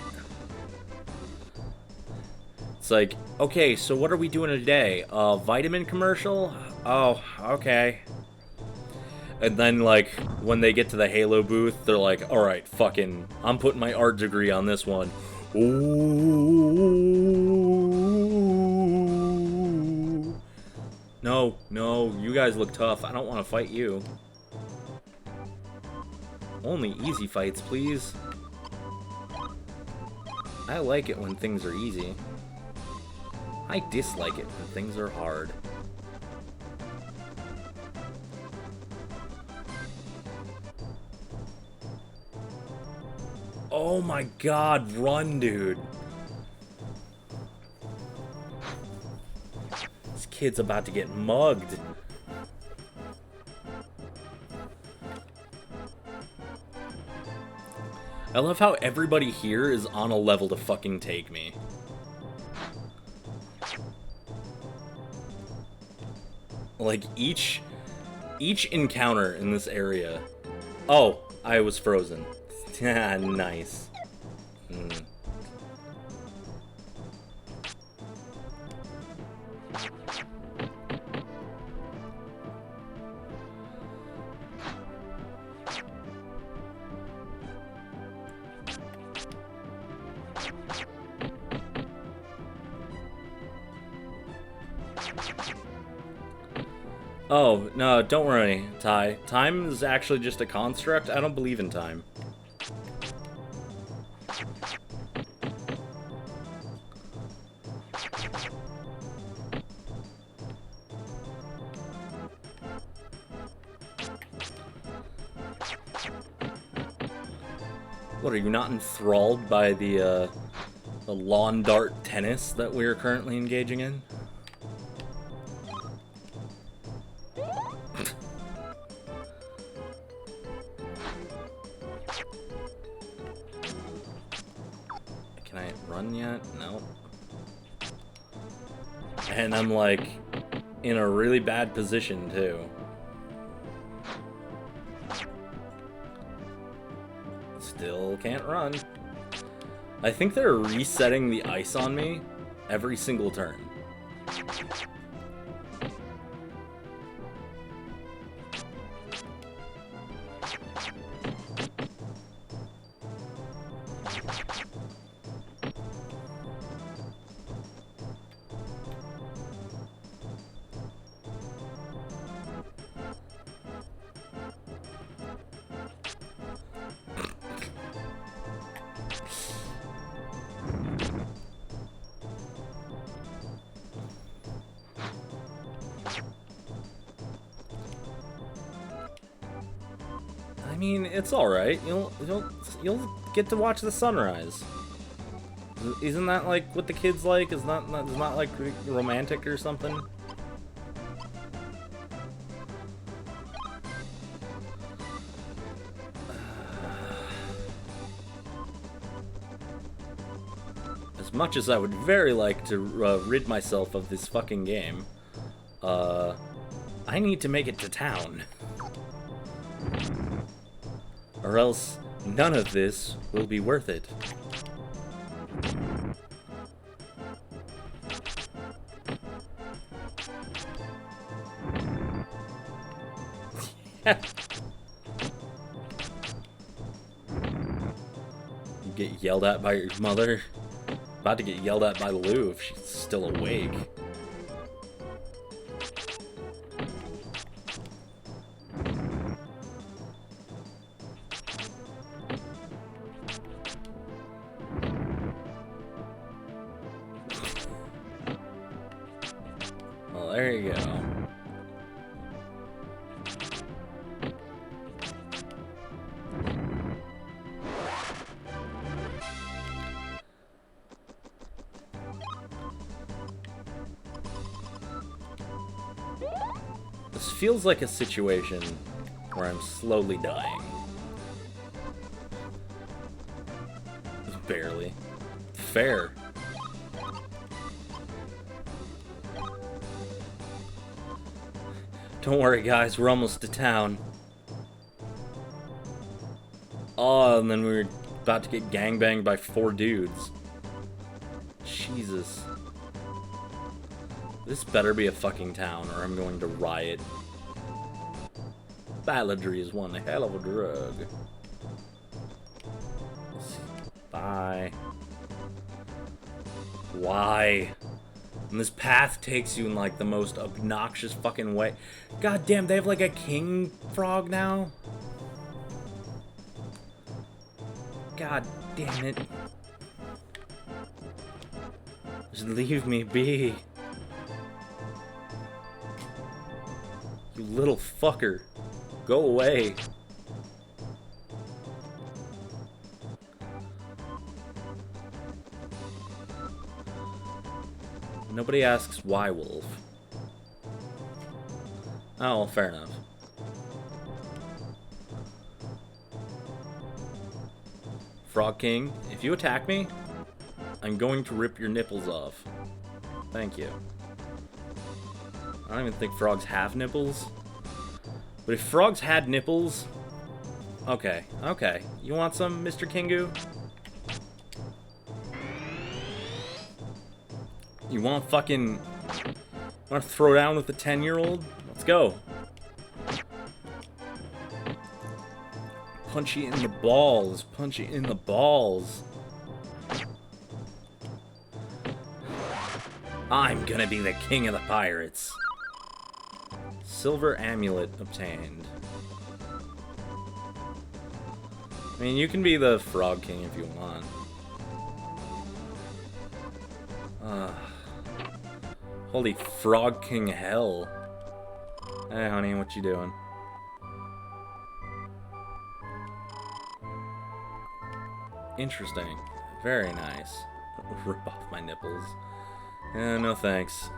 It's like, okay, so what are we doing today? A vitamin commercial? Oh, okay. And then, like, when they get to the Halo booth, they're like, alright, fucking, I'm putting my art degree on this one. Ooh. No, you guys look tough. I don't want to fight you. Only easy fights, please. I like it when things are easy. I dislike it when things are hard. Oh my God, run, dude. This kid's about to get mugged. I love how everybody here is on a level to fucking take me. Like, each encounter in this area... Oh, I was frozen. Nice. Oh, no, don't worry, Ty. Time is actually just a construct. I don't believe in time. What, are you not enthralled by the lawn dart tennis that we are currently engaging in? Can I run yet? No. And I'm, like, in a really bad position, too. Still can't run. I think they're resetting the ice on me every single turn. I mean, it's all right. You'll get to watch the sunrise. Isn't that like what the kids like? Is not like romantic or something? As much as I would very like to rid myself of this fucking game, I need to make it to town. Or else none of this will be worth it. You get yelled at by your mother. About to get yelled at by Lou if she's still awake. Well, there you go. This feels like a situation where I'm slowly dying. Barely. Fair. Don't worry, guys, we're almost to town. Oh, and then we were about to get gangbanged by 4 dudes. Jesus. This better be a fucking town, or I'm going to riot. Balladry is one hell of a drug. Bye. Why? And this path takes you in like the most obnoxious fucking way. God damn, they have like a king frog now? God damn it. Just leave me be. You little fucker. Go away. Nobody asks why Wolf. Oh, well, fair enough. Frog King, if you attack me, I'm going to rip your nipples off. Thank you. I don't even think frogs have nipples. But if frogs had nipples... Okay, okay. You want some, Mr. Kingu? You want fucking... Want to throw down with a 10-year-old? Let's go. Punch you in the balls. Punch you in the balls. I'm gonna be the king of the pirates. Silver amulet obtained. I mean, you can be the Frog King if you want. Holy Frog King hell. Hey, honey, what you doing? Interesting. Very nice. Rip off my nipples. No thanks.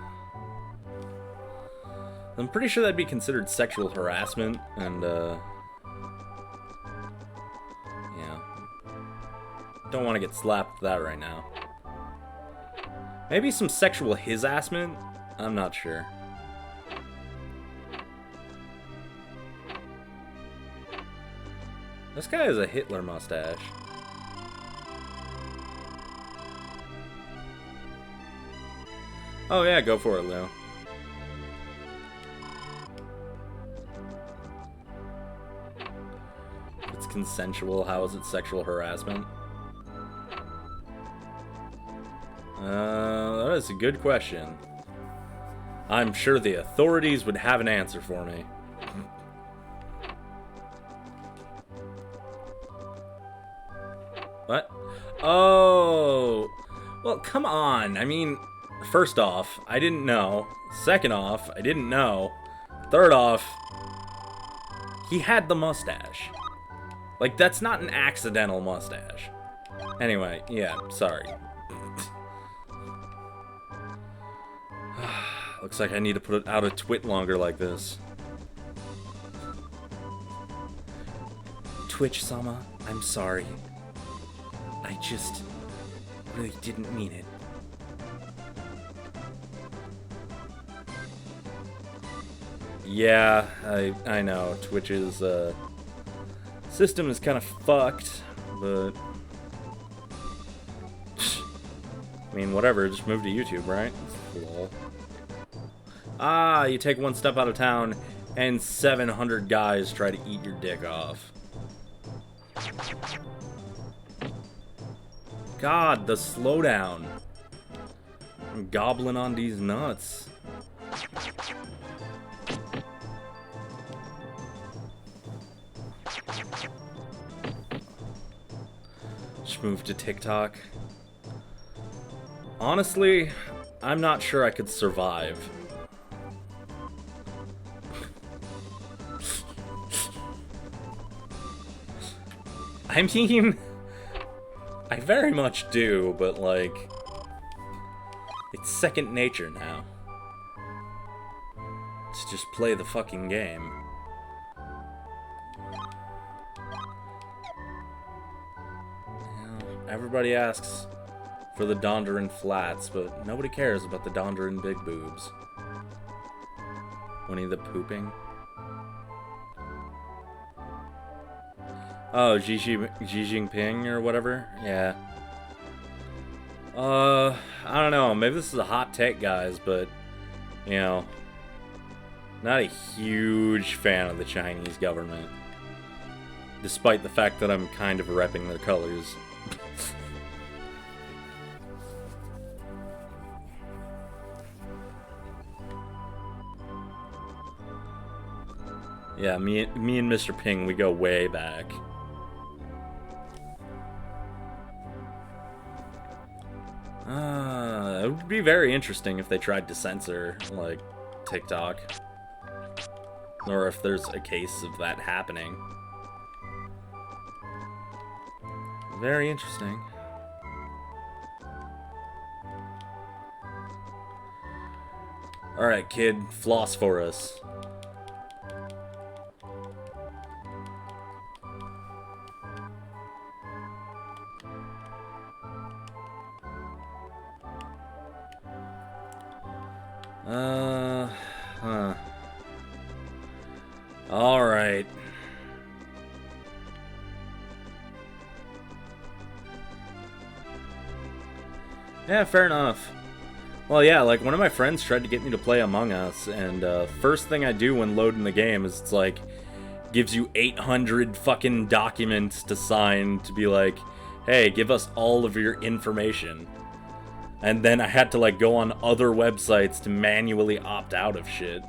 I'm pretty sure that'd be considered sexual harassment, and, yeah. Don't want to get slapped with that right now. Maybe some sexual his-assment? I'm not sure. This guy has a Hitler mustache. Oh yeah, go for it, Lou. It's consensual, how is it sexual harassment? That is a good question. I'm sure the authorities would have an answer for me. What? Oh! Well, come on. I mean, first off, I didn't know. Second off, I didn't know. Third off, he had the mustache. Like, that's not an accidental mustache. Anyway, yeah, sorry. Looks like I need to put it out a twit longer like this. Twitch-sama, I'm sorry. I just really didn't mean it. Yeah, I know. Twitch's system is kind of fucked, but I mean, whatever. Just move to YouTube, right? Lol. Ah, you take one step out of town, and 700 guys try to eat your dick off. God, the slowdown. I'm gobbling on these nuts. Just move to TikTok. Honestly, I'm not sure I could survive. I mean, I very much do, but like, it's second nature now. To just play the fucking game. Everybody asks for the Dondarin flats, but nobody cares about the Dondarin big boobs. Winnie the Pooping. Oh, Xi Jinping or whatever? Yeah. I don't know. Maybe this is a hot take, guys, but, you know, not a huge fan of the Chinese government. Despite the fact that I'm kind of repping their colors. Yeah, me and Mr. Ping, we go way back. It would be very interesting if they tried to censor, like, TikTok. Or if there's a case of that happening. Very interesting. Alright, kid, floss for us. Alright. Yeah, fair enough. Well, yeah, like, one of my friends tried to get me to play Among Us, and, first thing I do when loading the game is it's like, gives you 800 fucking documents to sign to be like, hey, give us all of your information. And then I had to, like, go on other websites to manually opt out of shit.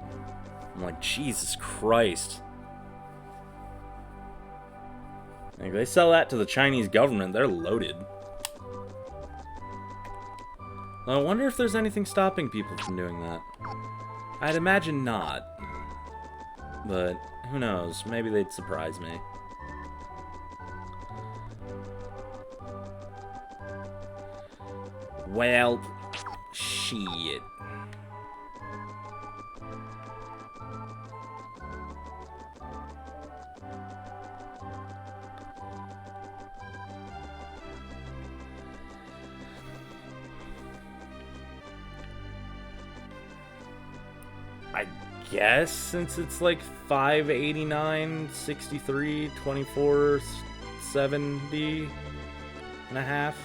I'm like, Jesus Christ. Like, they sell that to the Chinese government, they're loaded. I wonder if there's anything stopping people from doing that. I'd imagine not. But, who knows, maybe they'd surprise me. Well, shit. I guess since it's like 589, 63, 24, 70 and a half.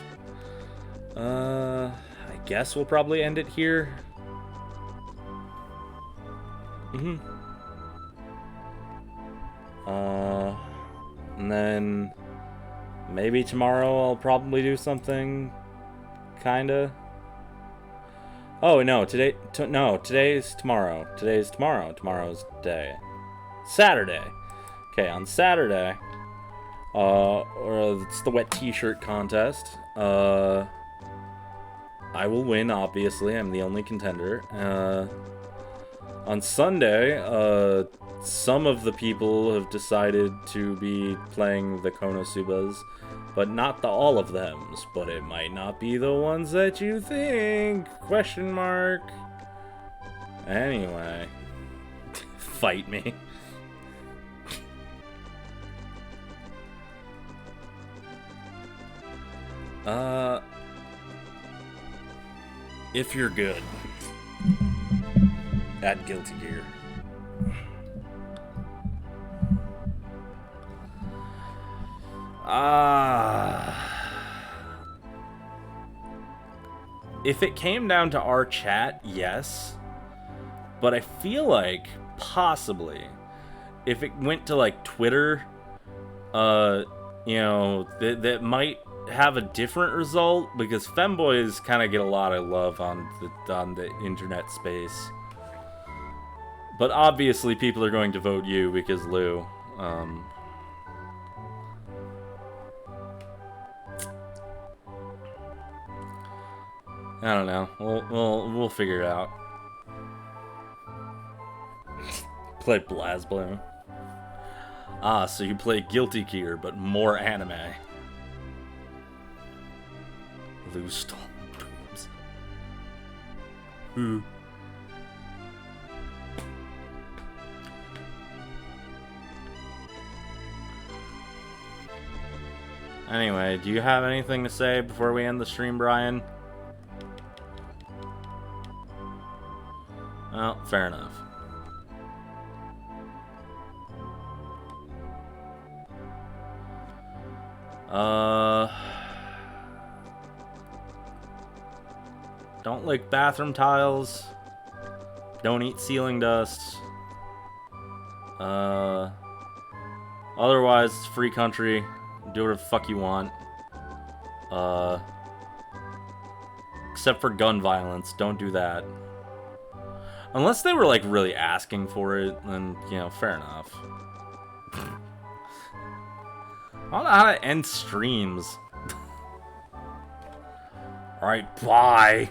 I guess we'll probably end it here. And then maybe tomorrow I'll probably do something, kinda. Oh no, today's tomorrow. Today's tomorrow. Tomorrow's day. Saturday. Okay, on Saturday, it's the wet t-shirt contest. I will win, obviously. I'm the only contender. On Sunday, some of the people have decided to be playing the Konosubas, but not all of them. But it might not be the ones that you think? Question mark. Anyway. Fight me. If you're good at Guilty Gear. If it came down to our chat, yes. But I feel like, possibly, if it went to, like, Twitter, you know, that might have a different result because femboys kind of get a lot of love on the internet space. But obviously, people are going to vote you because Lou. I don't know. We'll figure it out. Play BlazBlue. Ah, so you play Guilty Gear, but more anime. Lou stole boobs. Who? Anyway, do you have anything to say before we end the stream, Brian? Well, fair enough. Don't lick bathroom tiles. Don't eat ceiling dust. Otherwise, it's free country. Do whatever the fuck you want. Except for gun violence. Don't do that. Unless they were, like, really asking for it, then, you know, fair enough. I don't know how to end streams. Alright, bye.